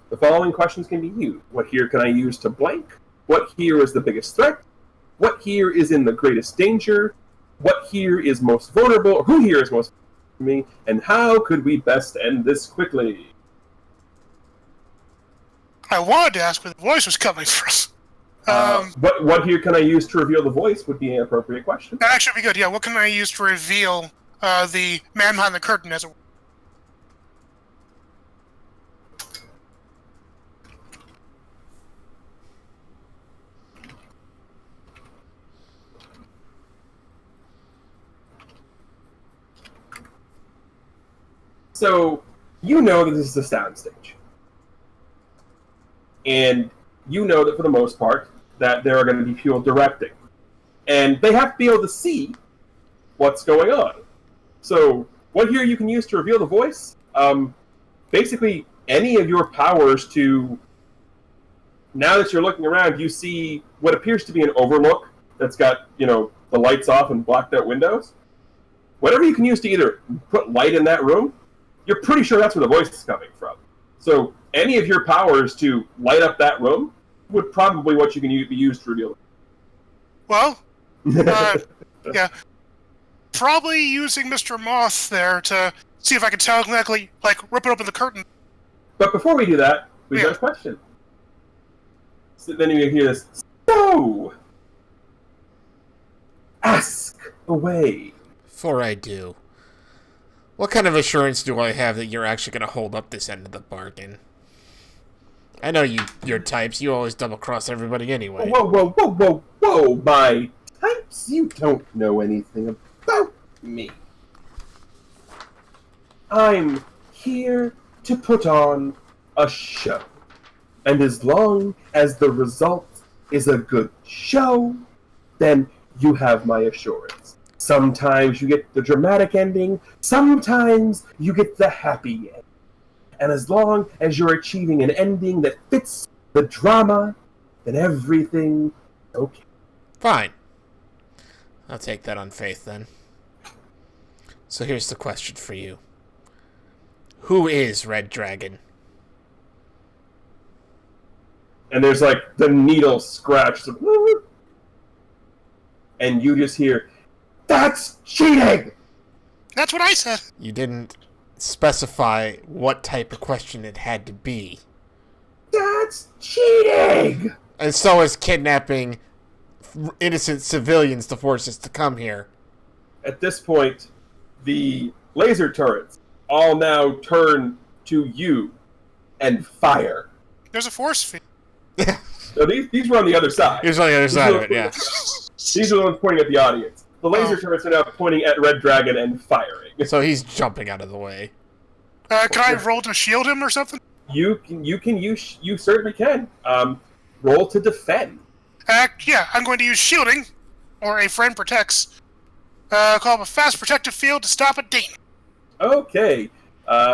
The following questions can be used. What here can I use to blank? What here is the biggest threat? What here is in the greatest danger? What here is most vulnerable? Or who here is most vulnerable to me? And how could we best end this quickly? I wanted to ask where the voice was coming from. What here can I use to reveal the voice would be an appropriate question. That actually would be good, yeah. What can I use to reveal the man behind the curtain, as it were? So, you know that this is a soundstage. And you know that for the most part, that there are going to be people directing. And they have to be able to see what's going on. So, what here you can use to reveal the voice? Basically, any of your powers to... Now that you're looking around, you see what appears to be an overlook that's got, the lights off and blacked out windows. Whatever you can use to either put light in that room, you're pretty sure that's where the voice is coming from. So any of your powers to light up that room would probably what you can be used to reveal it. Well, yeah. Probably using Mr. Moth there to see if I can tell exactly, rip it open the curtain. But before we do that, we've got a question. So then you hear this, so, ask away. Before I do, what kind of assurance do I have that you're actually going to hold up this end of the bargain? I know your types. You always double-cross everybody anyway. Whoa. My types? You don't know anything about me. I'm here to put on a show. And as long as the result is a good show, then you have my assurance. Sometimes you get the dramatic ending, sometimes you get the happy ending. And as long as you're achieving an ending that fits the drama, then everything's okay. Fine. I'll take that on faith then. So here's the question for you. Who is Red Dragon? And there's like the needle scratch. And you just hear, "That's cheating!" That's what I said. You didn't specify what type of question it had to be. That's cheating! And so is kidnapping innocent civilians to force us to come here. At this point, the laser turrets all now turn to you and fire. There's a force field. So these were on the other side. Here's on the other side of it, yeah. These are the ones pointing at the audience. The laser turrets are now pointing at Red Dragon and firing. So he's jumping out of the way. Can I roll to shield him or something? You certainly can. Roll to defend. Yeah, I'm going to use shielding, or a friend protects. Call up a fast protective field to stop a demon. Okay.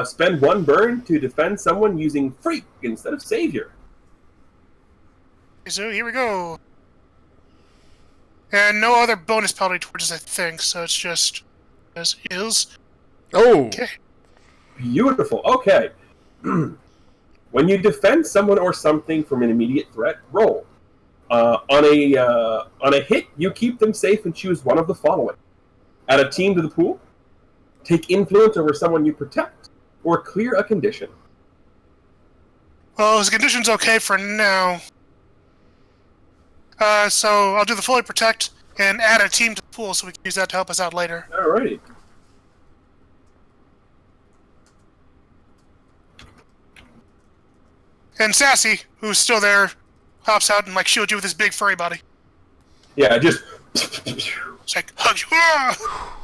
Spend 1 burn to defend someone using Freak instead of Savior. So here we go. And no other bonus penalty towards this, I think, so it's just as is. Oh! Okay. Beautiful. Okay. When you defend someone or something from an immediate threat, roll. On a hit, you keep them safe and choose one of the following. Add a team to the pool, take influence over someone you protect, or clear a condition. Well, the condition's okay for now. So I'll do the fully protect and add a team to the pool so we can use that to help us out later. Alrighty. And Sassy, who's still there, hops out and shields you with his big furry body. Yeah, just... It's like, hug you. Ah!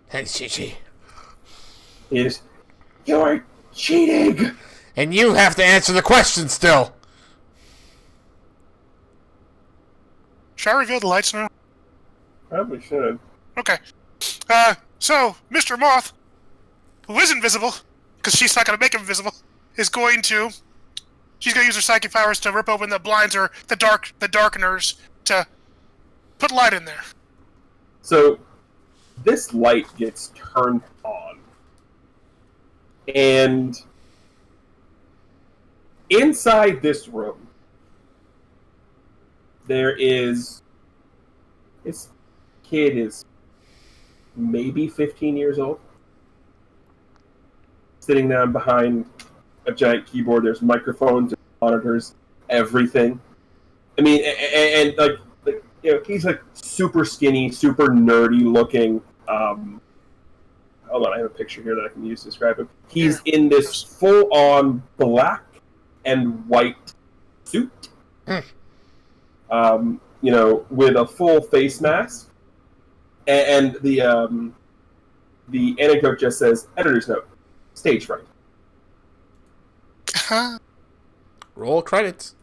Thanks, Chi-Chi. You're cheating! And you have to answer the question still. Should I reveal the lights now? Probably should. Okay. So, Mr. Moth, who is invisible, because she's not going to make him invisible, she's going to use her psychic powers to rip open the blinds or the darkeners to put light in there. So, this light gets turned on. And inside this room, this kid is maybe 15 years old. Sitting down behind a giant keyboard, there's microphones, monitors, everything. I mean, and he's super skinny, super nerdy looking. Hold on, I have a picture here that I can use to describe him. He's in this full-on black and white suit. With a full face mask, and the anecdote just says, editor's note, Stagefright. Roll credits.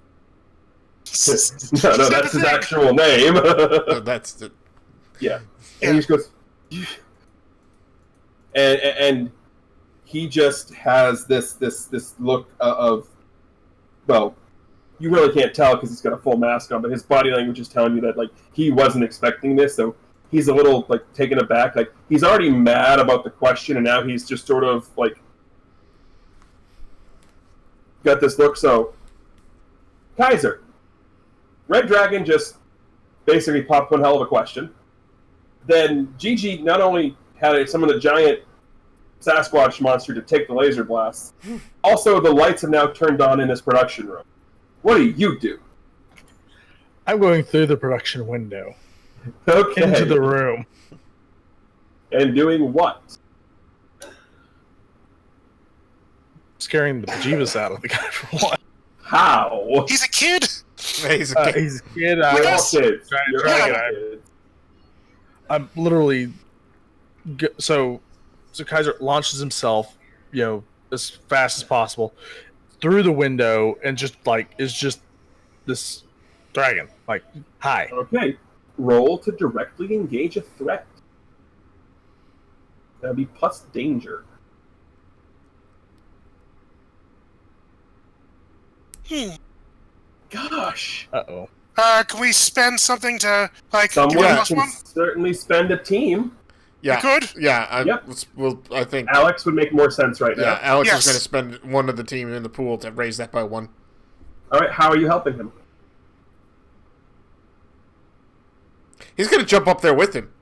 No, that's his actual name. No, that's the... Yeah. And he just goes, and he just has this look of, well, you really can't tell because he's got a full mask on, but his body language is telling you that he wasn't expecting this, so he's a little taken aback. He's already mad about the question, and now he's just sort of got this look. So, Kaiser, Red Dragon just basically popped one hell of a question. Then Gigi not only had some of the giant Sasquatch monster to take the laser blasts, also the lights have now turned on in this production room. What do you do? I'm going through the production window. Okay. Into the room. And doing what? Scaring the bejeebus out of the guy for one. How? He's a kid! He's a kid. He's a kid. You're all kids. You're all Yeah. kids. I'm literally... So Kaiser launches himself, as fast as possible through the window and is just this dragon. Hi. Okay. roll to directly engage a threat. That'll be plus danger. Gosh. Uh-oh. Can we spend something to give Someone it plus can one? certainly spend a team. Yeah. You could? Yeah. Yep. I think. Alex would make more sense right now. Yeah, Alex Yes. is going to spend one of the team in the pool to raise that by 1. All right, how are you helping him? He's going to jump up there with him.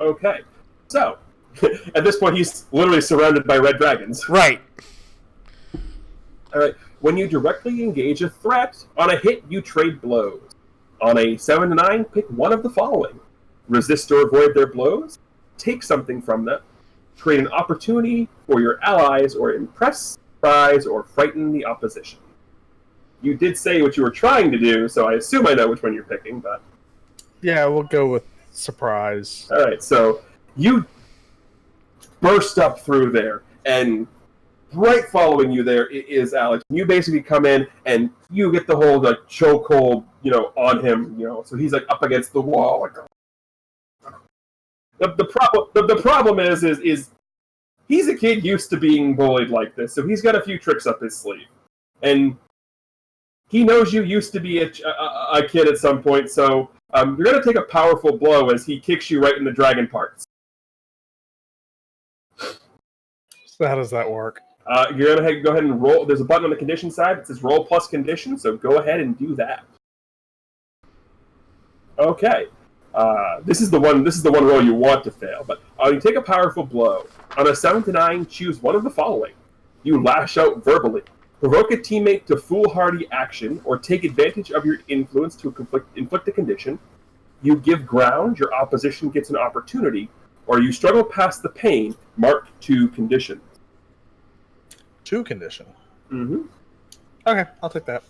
Okay. So, at this point, he's literally surrounded by red dragons. Right. All right. When you directly engage a threat, on a hit, you trade blows. On a 7 to 9, pick one of the following. Resist or avoid their blows, take something from them, create an opportunity for your allies, or impress, surprise, or frighten the opposition. You did say what you were trying to do, so I assume I know which one you're picking, but... Yeah, we'll go with surprise. All right, so you burst up through there, and right following you there is Alex. You basically come in, and you get the whole chokehold, on him, so he's up against the wall. The problem is he's a kid used to being bullied like this, so he's got a few tricks up his sleeve, and he knows you used to be a kid at some point, so you're going to take a powerful blow as he kicks you right in the dragon parts. So how does that work? You're going to go ahead and roll. There's a button on the condition side that says roll plus condition, so go ahead and do that. Okay. This is the one roll you want to fail, but you take a powerful blow. On a 7 to 9, choose one of the following. You lash out verbally. Provoke a teammate to foolhardy action, or take advantage of your influence to inflict a condition. You give ground, your opposition gets an opportunity, or you struggle past the pain, mark 2 conditions. 2 condition. Mm-hmm. Okay, I'll take that.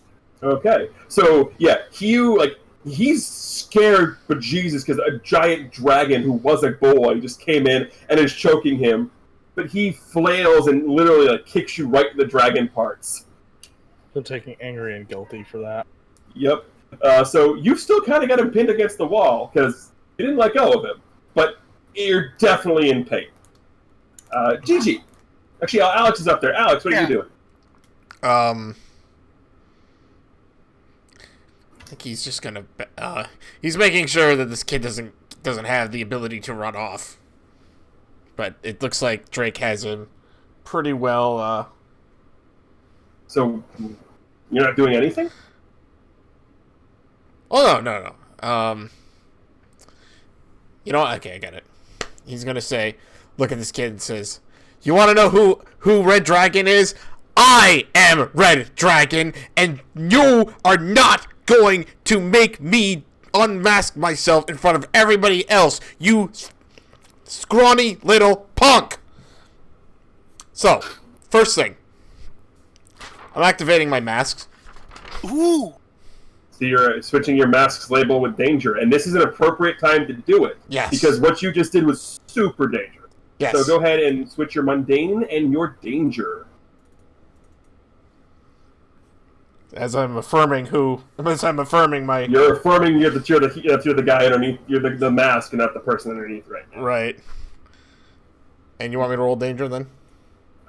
Okay. So, yeah, he's scared bejesus because a giant dragon who was a boy just came in and is choking him. But he flails and literally kicks you right in the dragon parts. I'm taking angry and guilty for that. Yep. So you've still kind of got him pinned against the wall because you didn't let go of him. But you're definitely in pain. Gigi. Actually, Alex is up there. Alex, what are you doing? I think he's just gonna. He's making sure that this kid doesn't have the ability to run off. But it looks like Drake has him pretty well. So you're not doing anything? Oh no. You know what? Okay, I got it. He's gonna look at this kid and says, "You want to know who Red Dragon is? I am Red Dragon, and you are not going to make me unmask myself in front of everybody else, you scrawny little punk." So, first thing, I'm activating my masks. Ooh. So you're switching your mask's label with danger, and this is an appropriate time to do it. Yes. Because what you just did was super dangerous. Yes. So go ahead and switch your mundane and your danger. As I'm affirming my... You're affirming you're the guy underneath, you're the mask and not the person underneath right now. Right. And you want me to roll danger then?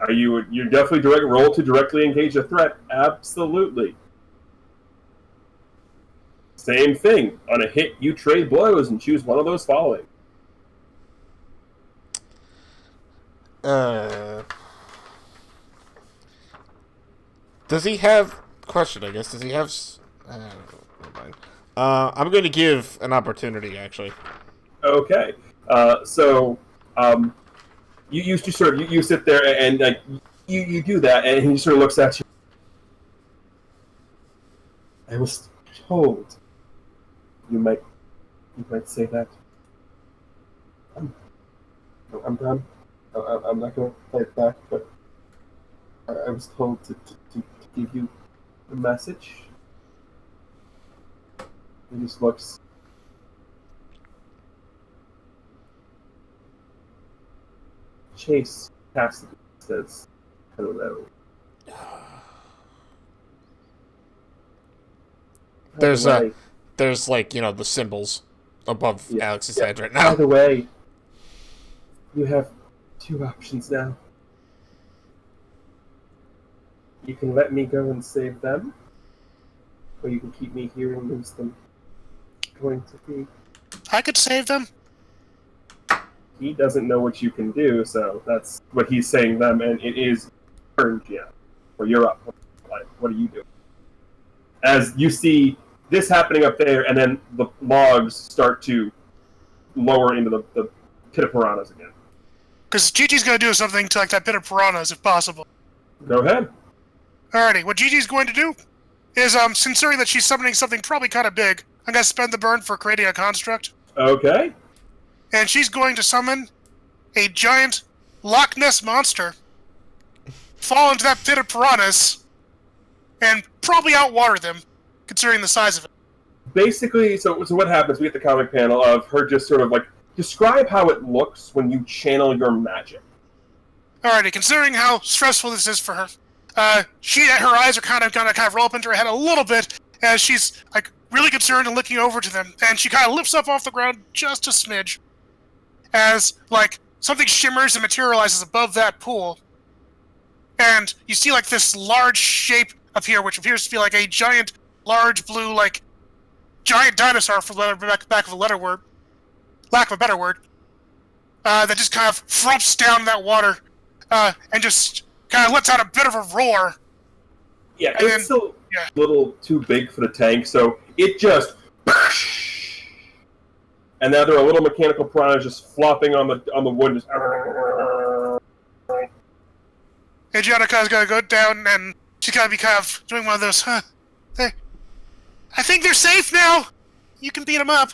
You're definitely roll to directly engage a threat. Absolutely. Same thing. On a hit, you trade blows and choose one of those following. Does he have... Question, I guess. Does he have... never mind. I'm going to give an opportunity, actually. Okay. You sit there and you do that, and he sort of looks at you. I was told you might say that. I'm done. I'm not going to play it back, but I was told to give you a message. He just looks. Chase Cassidy says hello. There's like, you know, the symbols above Alex's head right By now. the way, you have 2 options now. You can let me go and save them, or you can keep me here and lose them. Going to be. I could save them. He doesn't know what you can do, so that's what he's saying them, and it is turn, yeah. Or you're up. What are you doing? As you see this happening up there, and then the logs start to lower into the pit of piranhas again. Because Gigi's going to do something to like that pit of piranhas, if possible. Go ahead. Alrighty, what Gigi's going to do is, considering that she's summoning something probably kind of big, I'm going to spend the burn for creating a construct. Okay. And she's going to summon a giant Loch Ness monster, fall into that pit of piranhas, and probably outwater them, considering the size of it. Basically, so what happens? We get the comic panel of her just sort of like, describe how it looks when you channel your magic. Alrighty, considering how stressful this is for her, her eyes are kind of roll up into her head a little bit as she's like really concerned and looking over to them, and she kind of lifts up off the ground just a smidge, as like something shimmers and materializes above that pool, and you see like this large shape appear, which appears to be like a giant, large blue like giant dinosaur for lack of a better word, that just kind of frumps down that water. And just kind of lets out a bit of a roar. Yeah, it's still a little too big for the tank, so it just... And now there are little mechanical piranhas just flopping on the wood, just... And Janika's gonna go down, and she's gonna be kind of doing one of those, I think they're safe now! You can beat them up.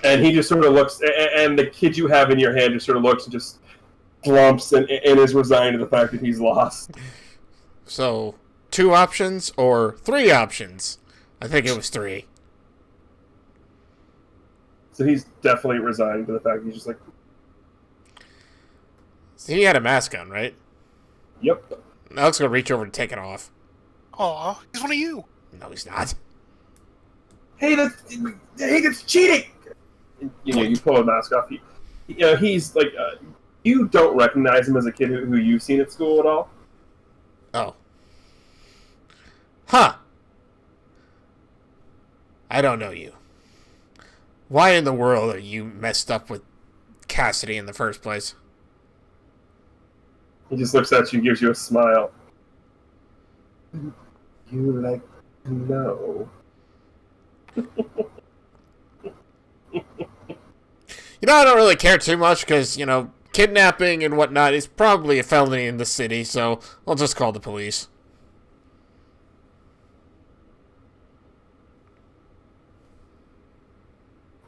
And he just sort of looks, and the kid you have in your hand just sort of looks and just... slumps and is resigned to the fact that he's lost. So, 2 options or 3 options? I think it was 3. So he's definitely resigned to the fact he's just like... So he had a mask on, right? Yep. Alex gonna reach over and take it off. Aw, he's one of you. No, he's not. Hey, that's cheating! You pull a mask off. He's like... you don't recognize him as a kid who you've seen at school at all? Oh. Huh. I don't know you. Why in the world are you messed up with Cassidy in the first place? He just looks at you and gives you a smile. You like to know. I don't really care too much because, kidnapping and whatnot is probably a felony in the city, so I'll just call the police.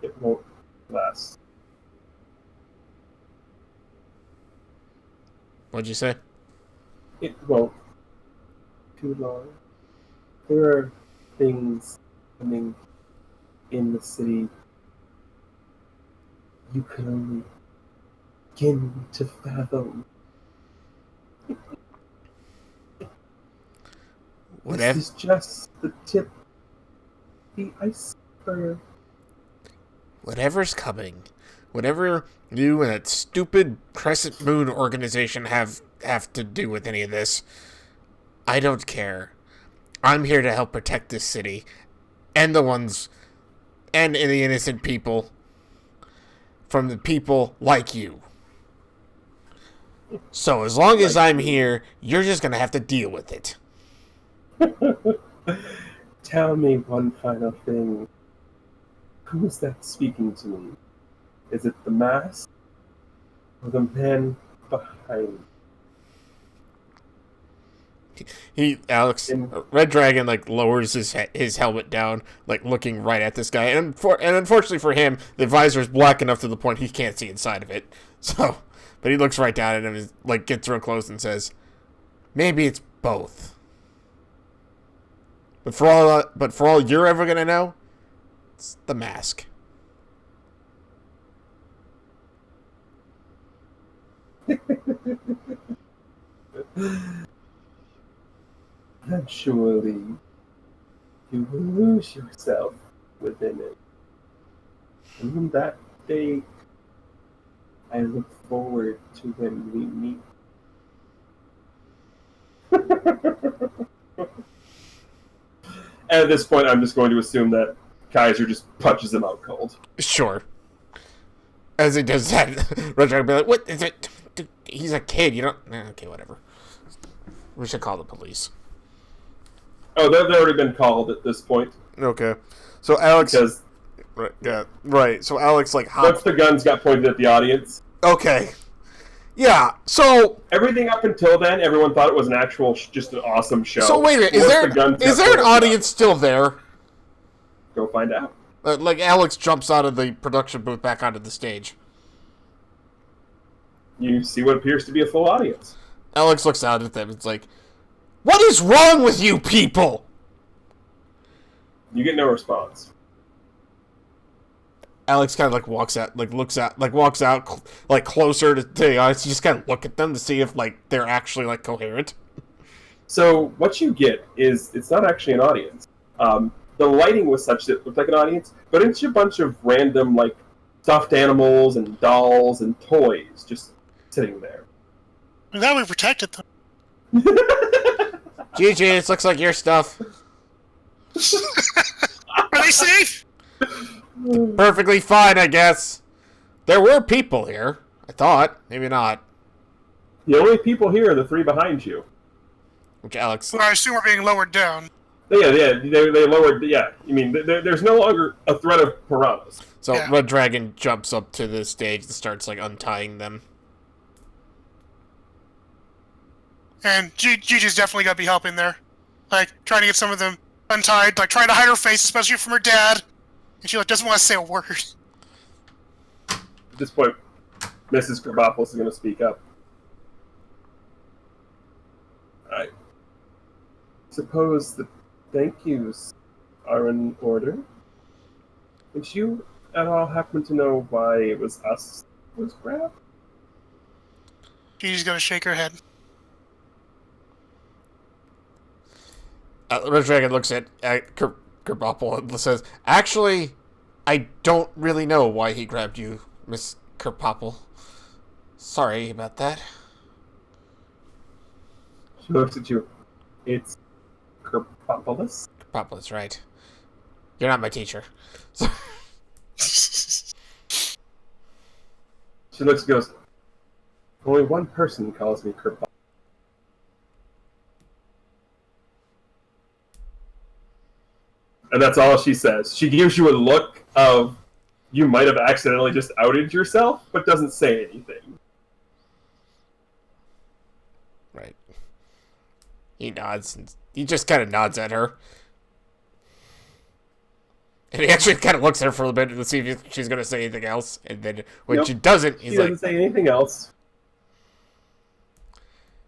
It won't last. What'd you say? It won't. Too long. There are things coming in the city you can only begin to fathom. This is just the tip, the iceberg. Whatever's coming, whatever you and that stupid Crescent Moon organization have to do with any of this, I don't care. I'm here to help protect this city, and the innocent people, from the people like you. So as long as I'm here, you're just gonna have to deal with it. Tell me one final thing. Who's that speaking to me? Is it the mask? Or the man behind? Red Dragon, lowers his helmet down, looking right at this guy. And unfortunately for him, the visor is black enough to the point he can't see inside of it. So, but he looks right down at him, and gets real close and says, "Maybe it's both. But for all you're ever gonna know, it's the mask." Eventually, You will lose yourself within it. And from that day, I look forward to when we meet. And at this point, I'm just going to assume that Kaiser just punches him out cold. Sure. As he does that, Red Dragon will be like, what is it? Dude, he's a kid, you don't... Okay, whatever. We should call the police. Oh, they've already been called at this point. Okay. So Alex... Because right, yeah, right. So Alex, like, once the guns got pointed at the audience... Okay. Yeah, so... Everything up until then, everyone thought it was an actual, just an awesome show. So wait a minute, is there an audience still there? Go find out. Like, Alex jumps out of the production booth back onto the stage. You see what appears to be a full audience. Alex looks out at them and is like, what is wrong with you people? You get no response. Alex kind of like walks out, walks out like closer to the audience. You just kind of look at them to see if like they're actually like coherent. So what you get is it's not actually an audience. The lighting was such that it looked like an audience, but it's a bunch of random like stuffed animals and dolls and toys just sitting there. I'm glad we protected them. GG, this looks like your stuff. Are they safe? Perfectly fine, I guess. There were people here. I thought. Maybe not. The only people here are the three behind you. Which Alex... Well, I assume we're being lowered down. Yeah, they lowered... Yeah, I mean, there's no longer a threat of piranhas. So Yeah. Red Dragon jumps up to the stage and starts, like, untying them. And Gigi's definitely got to be helping there. Like, trying to get some of them untied, like, trying to hide her face, especially from her dad. And she, like, doesn't want to say a word. At this point, Mrs. Krabappos is going to speak up. I suppose the thank yous are in order. Would you at all happen to know why it was us that was grabbed? Gigi's gonna shake her head. Red Dragon looks at Kerboppel and says, actually, I don't really know why he grabbed you, Miss Kerboppel. Sorry about that. She looks at you. It's Kerboppoulos? Kerboppel's right. You're not my teacher. She looks and goes, only one person calls me Kerboppoulos. And that's all she says. She gives you a look of you might have accidentally just outed yourself, but doesn't say anything. Right. He nods. And he just kind of nods at her. And he actually kind of looks at her for a bit to see if she's going to say anything else. And then when she doesn't, he's like... He doesn't say anything else.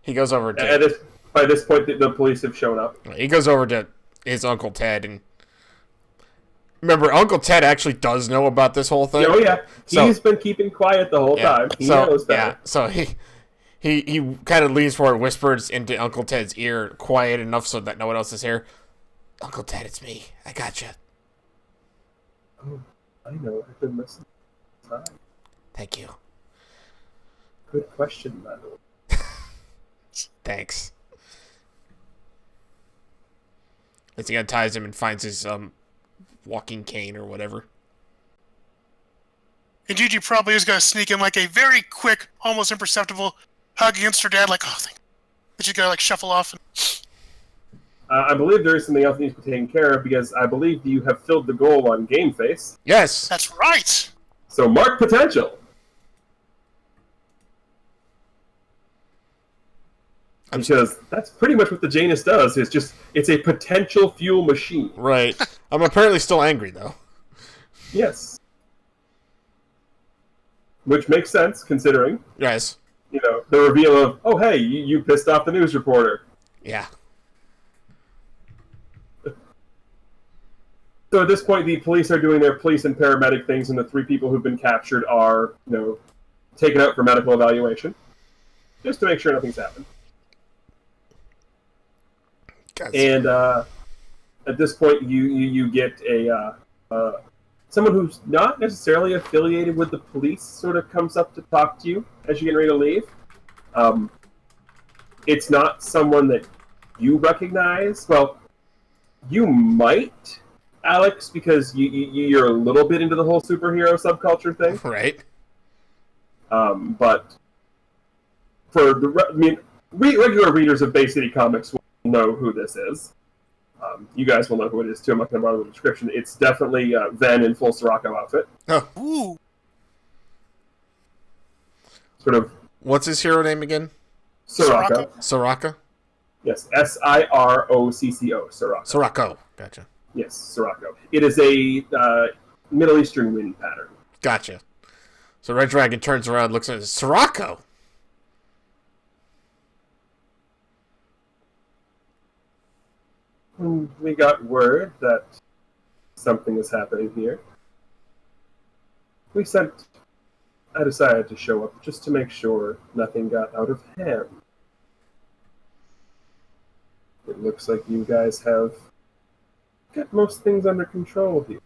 He goes over to... By this point, the police have shown up. He goes over to his Uncle Ted and... Remember, Uncle Ted actually does know about this whole thing. Oh, yeah. He's been keeping quiet the whole time. He knows that. Yeah, so he kind of leans forward, whispers into Uncle Ted's ear, quiet enough so that no one else is here. Uncle Ted, it's me. I got you. Oh, I know. I've been listening the whole time. Thank you. Good question, by the way. Thanks. As he unties him and finds his walking cane or whatever. And Gigi probably is going to sneak in like a very quick, almost imperceptible hug against her dad, like, oh, thank you. But she's going to like shuffle off. I believe there is something else that needs to be taken care of because I believe you have filled the goal on Game Face. Yes! That's right! So mark potential! Because that's pretty much what the Janus does. It's a potential fuel machine. Right. I'm apparently still angry, though. Yes. Which makes sense, considering, Yes. the reveal of, oh, hey, you pissed off the news reporter. Yeah. So at this point, the police are doing their police and paramedic things, and the three people who've been captured are, taken out for medical evaluation. Just to make sure nothing's happened. Guys. And at this point, you get someone who's not necessarily affiliated with the police sort of comes up to talk to you as you're getting ready to leave. It's not someone that you recognize. Well, you might, Alex, because you're a little bit into the whole superhero subculture thing. Right. But for regular readers of Bay City Comics will know who this is. You guys will know who it is too. I'm not going to bother with the description. It's definitely Ven in full Sirocco outfit. Oh. Ooh. Sort of. What's his hero name again? Sirocco. Soraka? Yes, Sirocco. Sirocco. Sirocco. Gotcha. Yes, Sirocco. It is a Middle Eastern wind pattern. Gotcha. So Red Dragon turns around, looks at it, Sirocco. We got word that something is happening here. I decided to show up just to make sure nothing got out of hand. It looks like you guys have got most things under control here.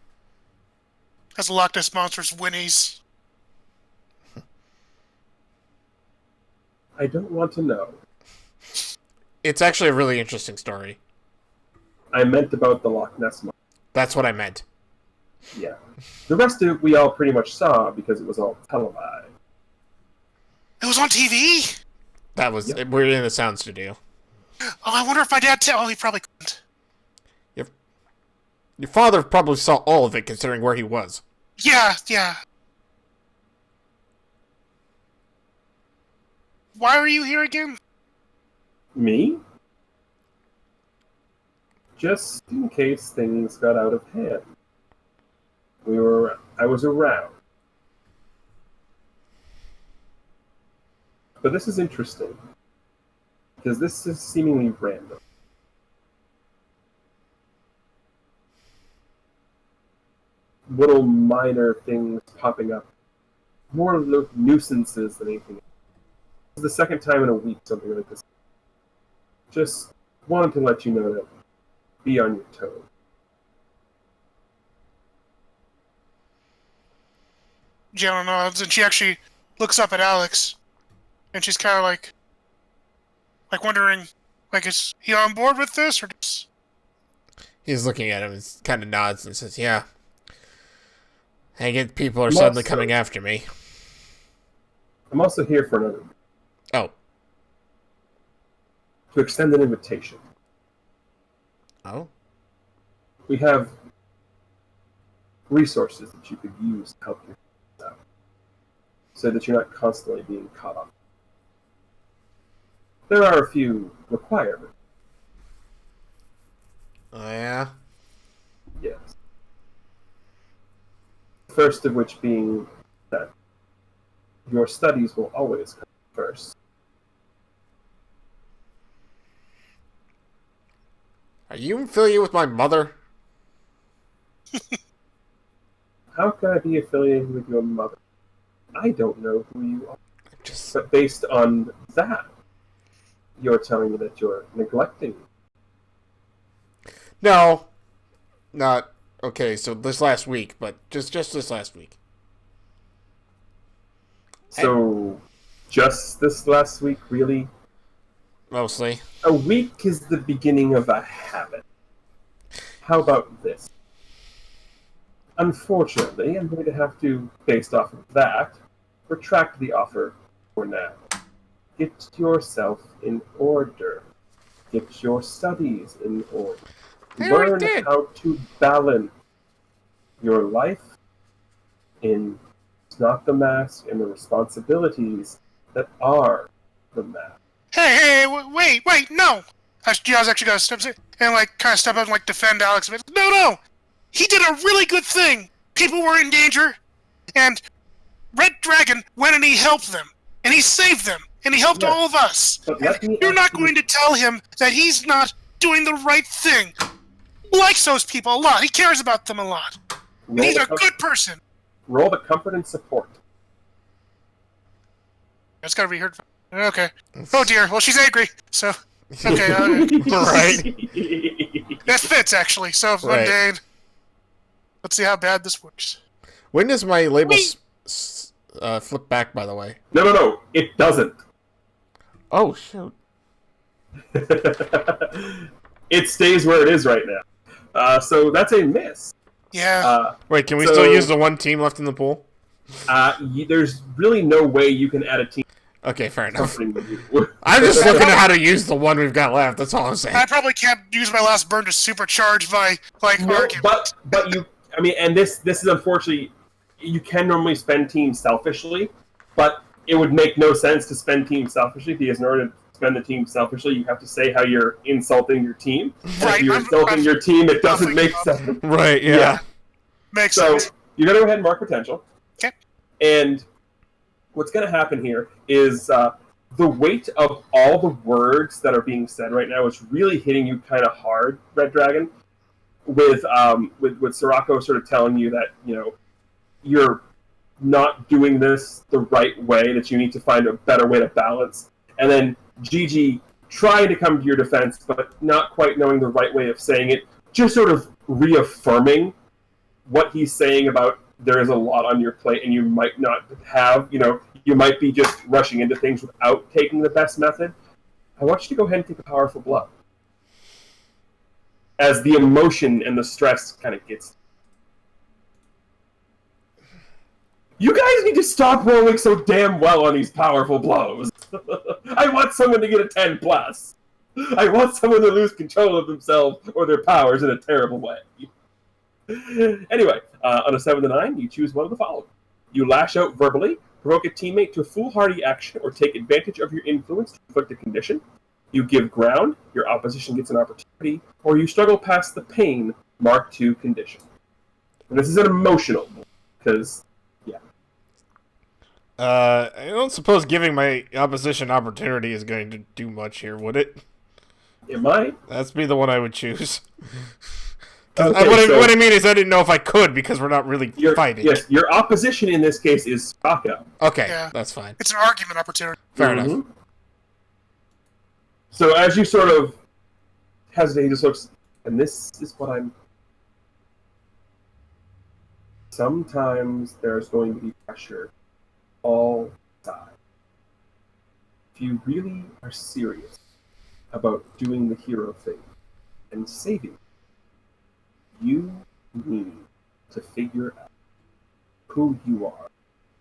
As a Loch Ness Monster's whinnies. I don't want to know. It's actually a really interesting story. I meant about the Loch Ness Monster. That's what I meant. Yeah. The rest of it we all pretty much saw because it was all televised. It was on TV? That was... Yep. We're in the sound studio. Oh, I wonder if my dad... Oh, he probably couldn't. Your father probably saw all of it, considering where he was. Yeah. Why are you here again? Me? Just in case things got out of hand. I was around. But this is interesting. Because this is seemingly random. Little minor things popping up. More nuisances than anything else. This is the second time in a week something like this. Just wanted to let you know that. Be on your toes. Jenna nods, and she actually looks up at Alex, and she's kind of like wondering, like, is he on board with this, or just... He's looking at him and kind of nods and says, yeah. I get people are suddenly coming after me. I'm also here for another. Oh. To extend an invitation. Oh? We have resources that you could use to help you out. So that you're not constantly being caught up. There are a few requirements. Oh, yeah? Yes. First of which being that your studies will always come first. Are you affiliated with my mother? How can I be affiliated with your mother? I don't know who you are. But based on that, you're telling me that you're neglecting me. No. Not... Okay, so this last week, but just this last week. So, just this last week, really? Mostly. A week is the beginning of a habit. How about this? Unfortunately, I'm going to have to, based off of that, retract the offer for now. Get yourself in order. Get your studies in order. Learn how to balance your life in not the mask and the responsibilities that are the mask. Hey, wait, no! Gia's actually got to step in and, like, kind of step up and, like, defend Alex a bit. No! He did a really good thing! People were in danger, and Red Dragon went and he helped them, and he saved them, and he helped all of us. You're not going to tell him that he's not doing the right thing. He likes those people a lot. He cares about them a lot. And he's a good person. Roll the comfort and support. That's got to be heard. Okay. Oh dear. Well, she's angry. So, okay. Right. That fits, actually. So, Right. mundane. Let's see how bad this works. When does my label flip back, by the way? No. It doesn't. Oh, shoot. It stays where it is right now. So that's a miss. Yeah. Wait, can we still use the one team left in the pool? There's really no way you can add a team. Okay, fair enough. I'm I'm just looking at how to use the one we've got left. That's all I'm saying. I probably can't use my last burn to supercharge my argument. But you, I mean, and this is unfortunately, you can normally spend teams selfishly, but it would make no sense to spend teams selfishly because in order to spend the team selfishly, you have to say how you're insulting your team. Right. If you're insulting your team, it doesn't make sense. Right. Yeah. Makes So sense. you're gonna go ahead and mark potential. Okay. And what's going to happen here is the weight of all the words that are being said right now is really hitting you kind of hard, Red Dragon, with Sirocco sort of telling you that, you're not doing this the right way, that you need to find a better way to balance. And then Gigi trying to come to your defense, but not quite knowing the right way of saying it, just sort of reaffirming what he's saying about there is a lot on your plate and you might not have, you might be just rushing into things without taking the best method. I want you to go ahead and take a powerful blow. As the emotion and the stress kind of gets. You guys need to stop rolling so damn well on these powerful blows. I want someone to get a 10 plus. I want someone to lose control of themselves or their powers in a terrible way. Anyway, on a 7 to 9, you choose one of the following. You lash out verbally, provoke a teammate to a foolhardy action, or take advantage of your influence to inflict a condition. You give ground, your opposition gets an opportunity, or you struggle past the pain, mark 2 condition. And this is an emotional, because, yeah. I don't suppose giving my opposition opportunity is going to do much here, would it? It might. That's be the one I would choose. Okay, what I mean is I didn't know if I could because we're not really fighting. Yes, your opposition in this case is Sirocco. Okay, Yeah. that's fine. It's an argument opportunity. Fair enough. So as you sort of hesitate, he just looks, and this is what I'm... Sometimes there's going to be pressure all sides. If you really are serious about doing the hero thing and saving, you need to figure out who you are,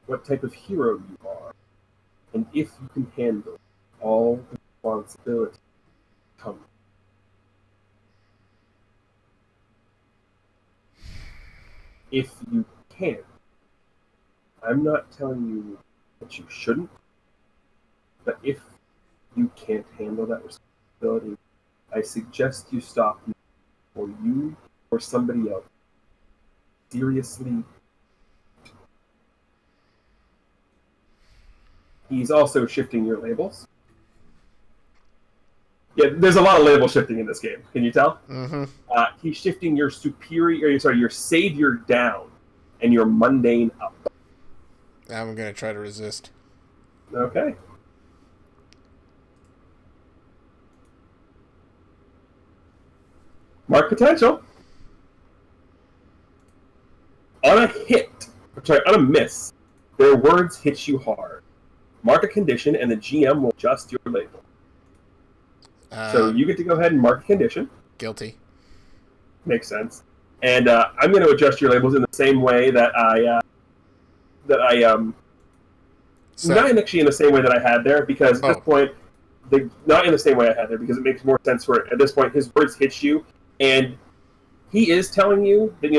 what type of hero you are, and if you can handle all the responsibility coming. If you can't, I'm not telling you that you shouldn't, but if you can't handle that responsibility, I suggest you stop for you or somebody else. Seriously. He's also shifting your labels. Yeah, there's a lot of label shifting in this game. Can you tell? Mm-hmm. He's shifting your your savior down and your mundane up. I'm gonna try to resist. Okay. Mark potential. On a miss, their words hit you hard. Mark a condition, and the GM will adjust your label. So you get to go ahead and mark a condition. Guilty. Makes sense. And I'm going to adjust your labels in the same way that not actually in the same way that I had there, because at this point, not in the same way I had there, because it makes more sense for it. At this point, his words hit you, and he is telling you that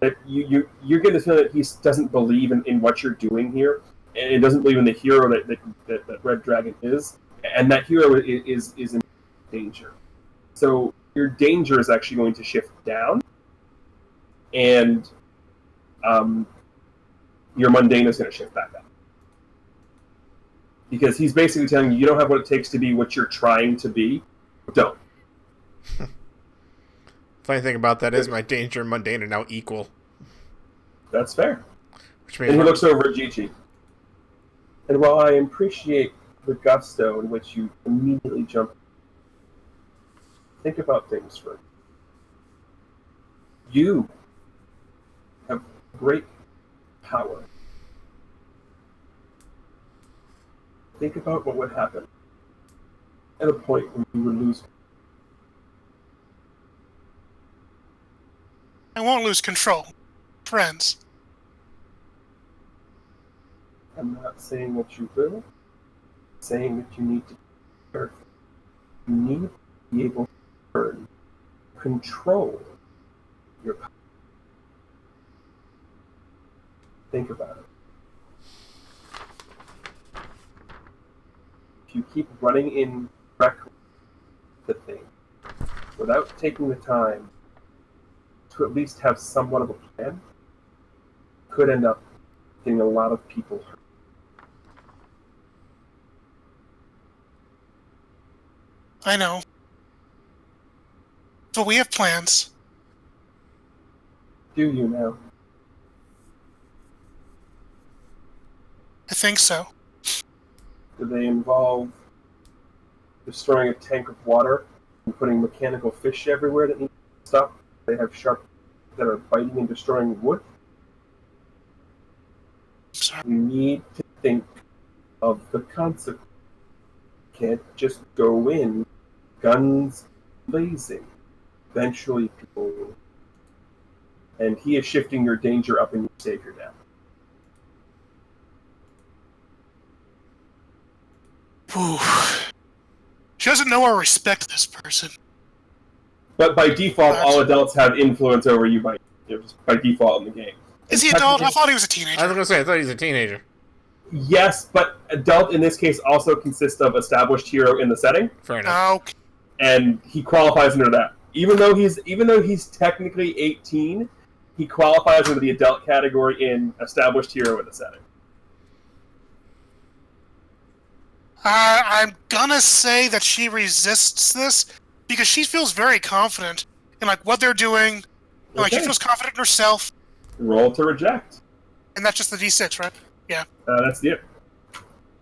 that you're getting the feeling that he doesn't believe in what you're doing here, and he doesn't believe in the hero that Red Dragon is, and that hero is in danger. So your danger is actually going to shift down, and your mundane is going to shift back up. Because he's basically telling you don't have what it takes to be what you're trying to be. Don't. Funny thing about that is my danger and mundane are now equal. That's fair. Which means and he looks over at Gigi. And while I appreciate the gusto in which you immediately jump, think about things first. You have great power. Think about what would happen at a point when you would lose. I won't lose control. Friends. I'm not saying that you will. I'm saying that you need to be careful. You need to be able to learn, control your power. Think about it. If you keep running in directly the thing without taking the time to at least have somewhat of a plan, could end up getting a lot of people hurt. I know. But we have plans. Do you now? I think so. Do they involve destroying a tank of water and putting mechanical fish everywhere that need to stop? They have sharp that are biting and destroying wood. Sorry. You need to think of the consequences. You can't just go in, guns blazing. Eventually people will. And he is shifting your danger up and your savior down. Ooh. She doesn't know or respect this person. But by default, all adults have influence over you by default in the game. Is he adult? I thought he was a I teenager. was gonna say, I thought he was a teenager. Yes, but adult in this case also consists of established hero in the setting, Fair enough. Okay. and he qualifies under that. Even though he's technically 18, he qualifies under the adult category in established hero in the setting. I'm gonna say that she resists this because she feels very confident in like what they're doing. And, like she Okay. feels confident in herself, Roll to reject. and that's just the D6, right? Yeah. That's the it.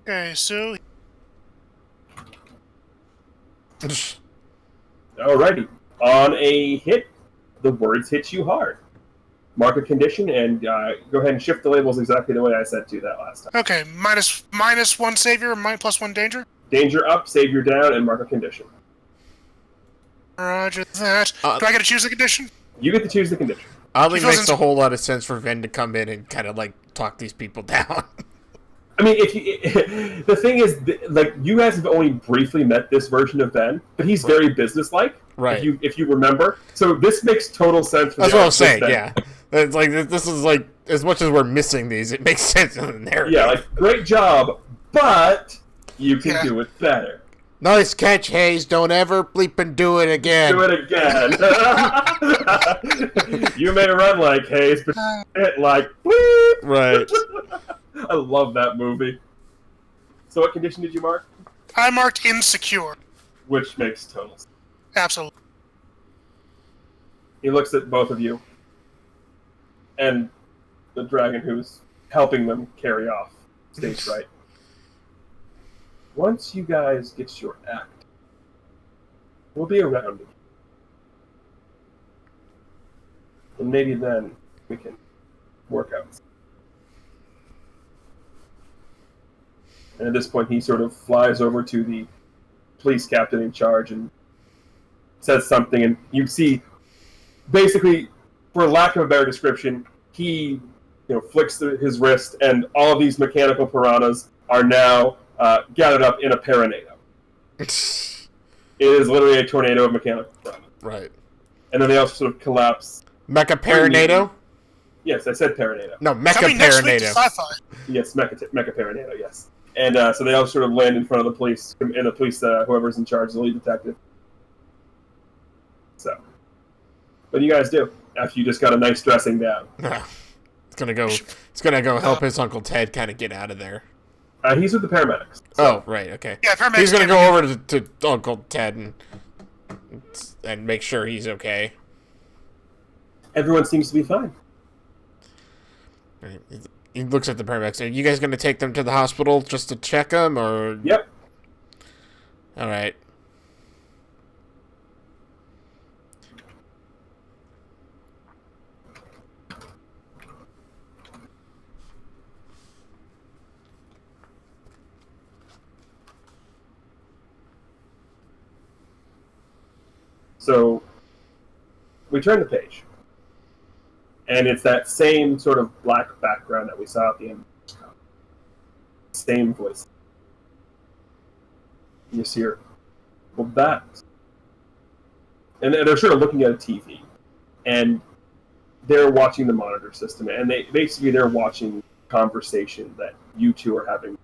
Okay, so Alrighty. On a hit, the words hit you hard. Mark a condition and go ahead and shift the labels exactly the way I said to that last time. okay, minus one savior, plus one danger. Danger up, savior down, and mark a condition. Roger that. Do I get to choose the condition? You get to choose the condition. Oddly He makes doesn't- a whole lot of sense for Ven to come in and kind of like talk these people down. I mean, if you, the thing is, like, you guys have only briefly met this version of Ben, but he's very businesslike. Right. If you remember, so this makes total sense. For That's the what I'm artist saying. Ben. Yeah, it's like this is like as much as we're missing these, it makes sense in the narrative. Yeah, like great job, but you can Yeah. do it better. Nice catch, Hayes. Don't ever bleep and do it again. Do it again. You may run like Hayes, but it like bleep. Right. I love that movie. So, what condition did you mark? I marked insecure. Which makes total sense. Absolutely. He looks at both of you, and the dragon who's helping them carry off Stagefright. Once you guys get your act, we'll be around again. And maybe then we can work out. And at this point, he sort of flies over to the police captain in charge and says something, and you see, basically, for lack of a better description, he flicks his wrist, and all of these mechanical piranhas are now gathered up in a paranado. It is literally a tornado of mechanical piranhas. Right. And then they also sort of collapse. Mecha Paranado? Yes, I said paranado. No, Mecha Coming next week to Paranado. Sci-Fi. Yes, mecha paranado, yes. And so they all sort of land in front of the police, and the police, whoever's in charge, the lead detective. So, what do you guys do after you just got a nice dressing down? It's gonna go help his Uncle Ted kind of get out of there. He's with the paramedics. Oh, right, okay. Yeah, paramedics. He's gonna came go in. over to Uncle Ted and make sure he's okay. Everyone seems to be fine. He looks at the paramedics. Are you guys gonna take them to the hospital just to check them, or? Yep. All right. So we turn the page, and it's that same sort of black background that we saw at the end of the comic. Same voice. You just hear, well, that. And they're sort of looking at a TV, and they're watching the monitor system, and they're watching conversation that you two are having.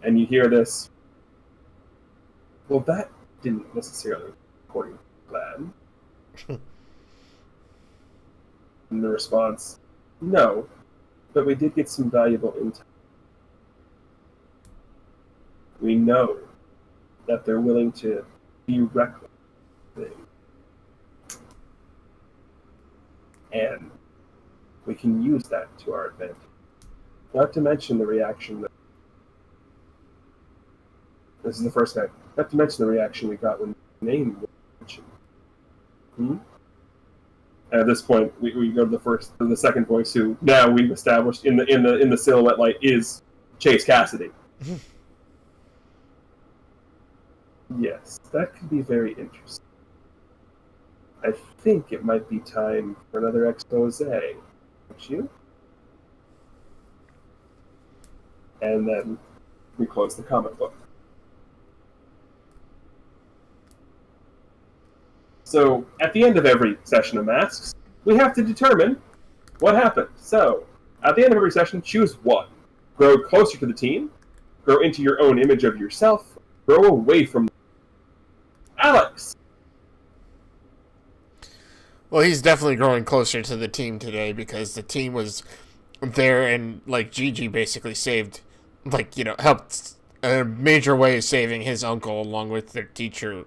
And you hear this, well, that didn't necessarily according to plan. And the response, no, but we did get some valuable intel. We know that they're willing to be reckless. And we can use that to our advantage. Not to mention the reaction that... This is the first time. Not to mention the reaction we got when the name was mentioned. And at this point, we go to the second voice, who now we've established in the silhouette light is Chase Cassidy. Yes, that could be very interesting. I think it might be time for another expose, don't you? And then we close the comic book. So, at the end of every session of Masks, we have to determine what happened. So, at the end of every session, choose one. Grow closer to the team, grow into your own image of yourself, grow away from Alex. Well, he's definitely growing closer to the team today because the team was there and, like, Gigi basically saved, like, you know, helped a major way of saving his uncle along with their teacher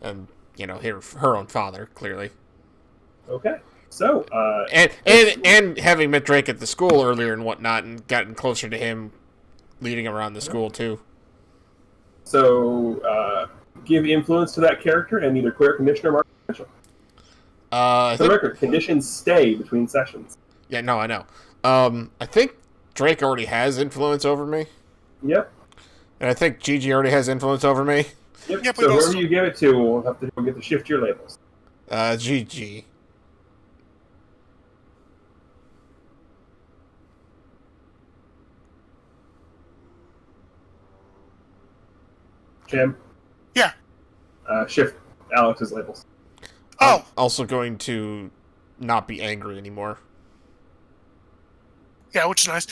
and, you know, her own father, clearly. Okay. So, and having met Drake at the school earlier and whatnot and gotten closer to him leading around the school, too. So, give influence to that character and either clear condition or mark potential. For the record, conditions stay between sessions. Yeah, no, I know. I think Drake already has influence over me. Yep. And I think Gigi already has influence over me. Yep, so whoever you give it to will have to get to shift your labels. Gigi. Jim? Yeah. Shift Alex's labels. Oh! I'm also going to not be angry anymore. Yeah, which is nice.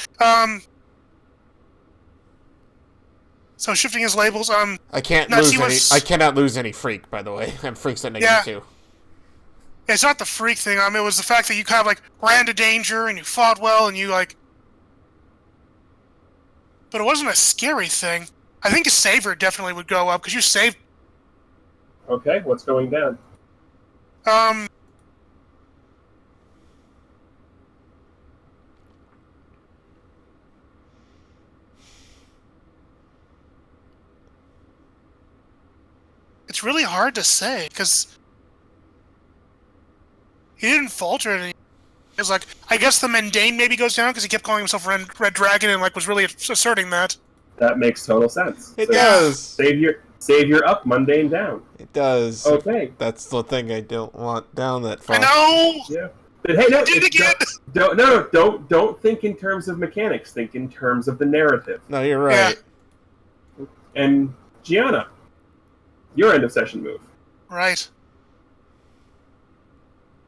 So shifting his labels, I cannot lose any freak, by the way. I'm freaks at negative 2. Yeah, it's not the freak thing. It was the fact that you kind of, like, ran to danger and you fought well and you, like... But it wasn't a scary thing. I think a saver definitely would go up, because you saved... Okay, what's going down? It's really hard to say, because he didn't falter any. It was like, I guess the mundane maybe goes down, because he kept calling himself Red Dragon and, like, was really asserting that. That makes total sense. It does. Savior up, mundane down. It does. Okay. That's the thing I don't want down that far. I know! Yeah. But hey, no, did it again! Don't think in terms of mechanics. Think in terms of the narrative. No, you're right. Yeah. And Gianna, your end of session move. Right.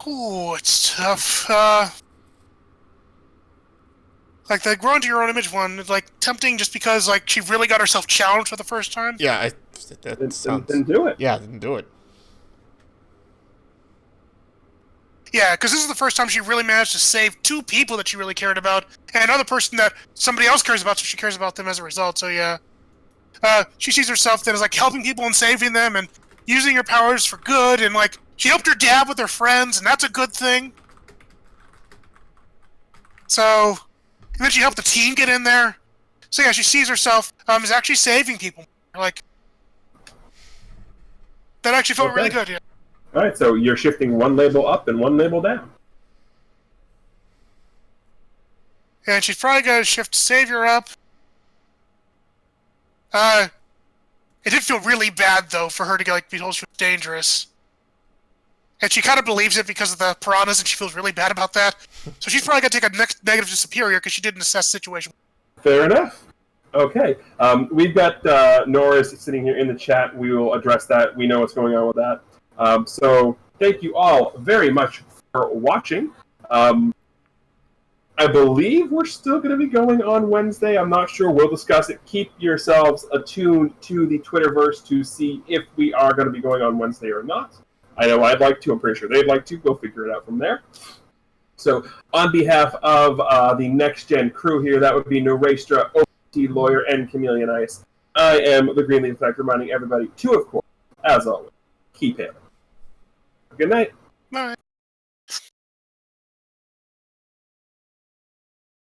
Ooh, it's tough. Like, the grow into your own image one is, like, tempting just because, like, she really got herself challenged for the first time. Yeah, Then do it. Yeah, then do it. Yeah, because this is the first time she really managed to save 2 people that she really cared about, and another person that somebody else cares about, so she cares about them as a result, so yeah. She sees herself then as, like, helping people and saving them, and using her powers for good, and, like, she helped her dad with her friends, and that's a good thing. So... And then she helped the team get in there. So yeah, she sees herself as actually saving people. Like, that actually felt really good, yeah. Alright, so you're shifting one label up and one label down. And she's probably got to shift Savior up. It did feel really bad, though, for her to be told she was dangerous. And she kind of believes it because of the piranhas, and she feels really bad about that. So she's probably going to take a negative to Superior because she didn't assess the situation. Fair enough. Okay. We've got Norris sitting here in the chat. We will address that. We know what's going on with that. So thank you all very much for watching. I believe we're still going to be going on Wednesday. I'm not sure. We'll discuss it. Keep yourselves attuned to the Twitterverse to see if we are going to be going on Wednesday or not. I know I'd like to. I'm pretty sure they'd like to. We'll figure it out from there. So, on behalf of the NextGen crew here, that would be Norestra, OT Lawyer, and Chameleon Ice. I am the Greenleaf Effect, reminding everybody to, of course, as always, keep hailing. Good night.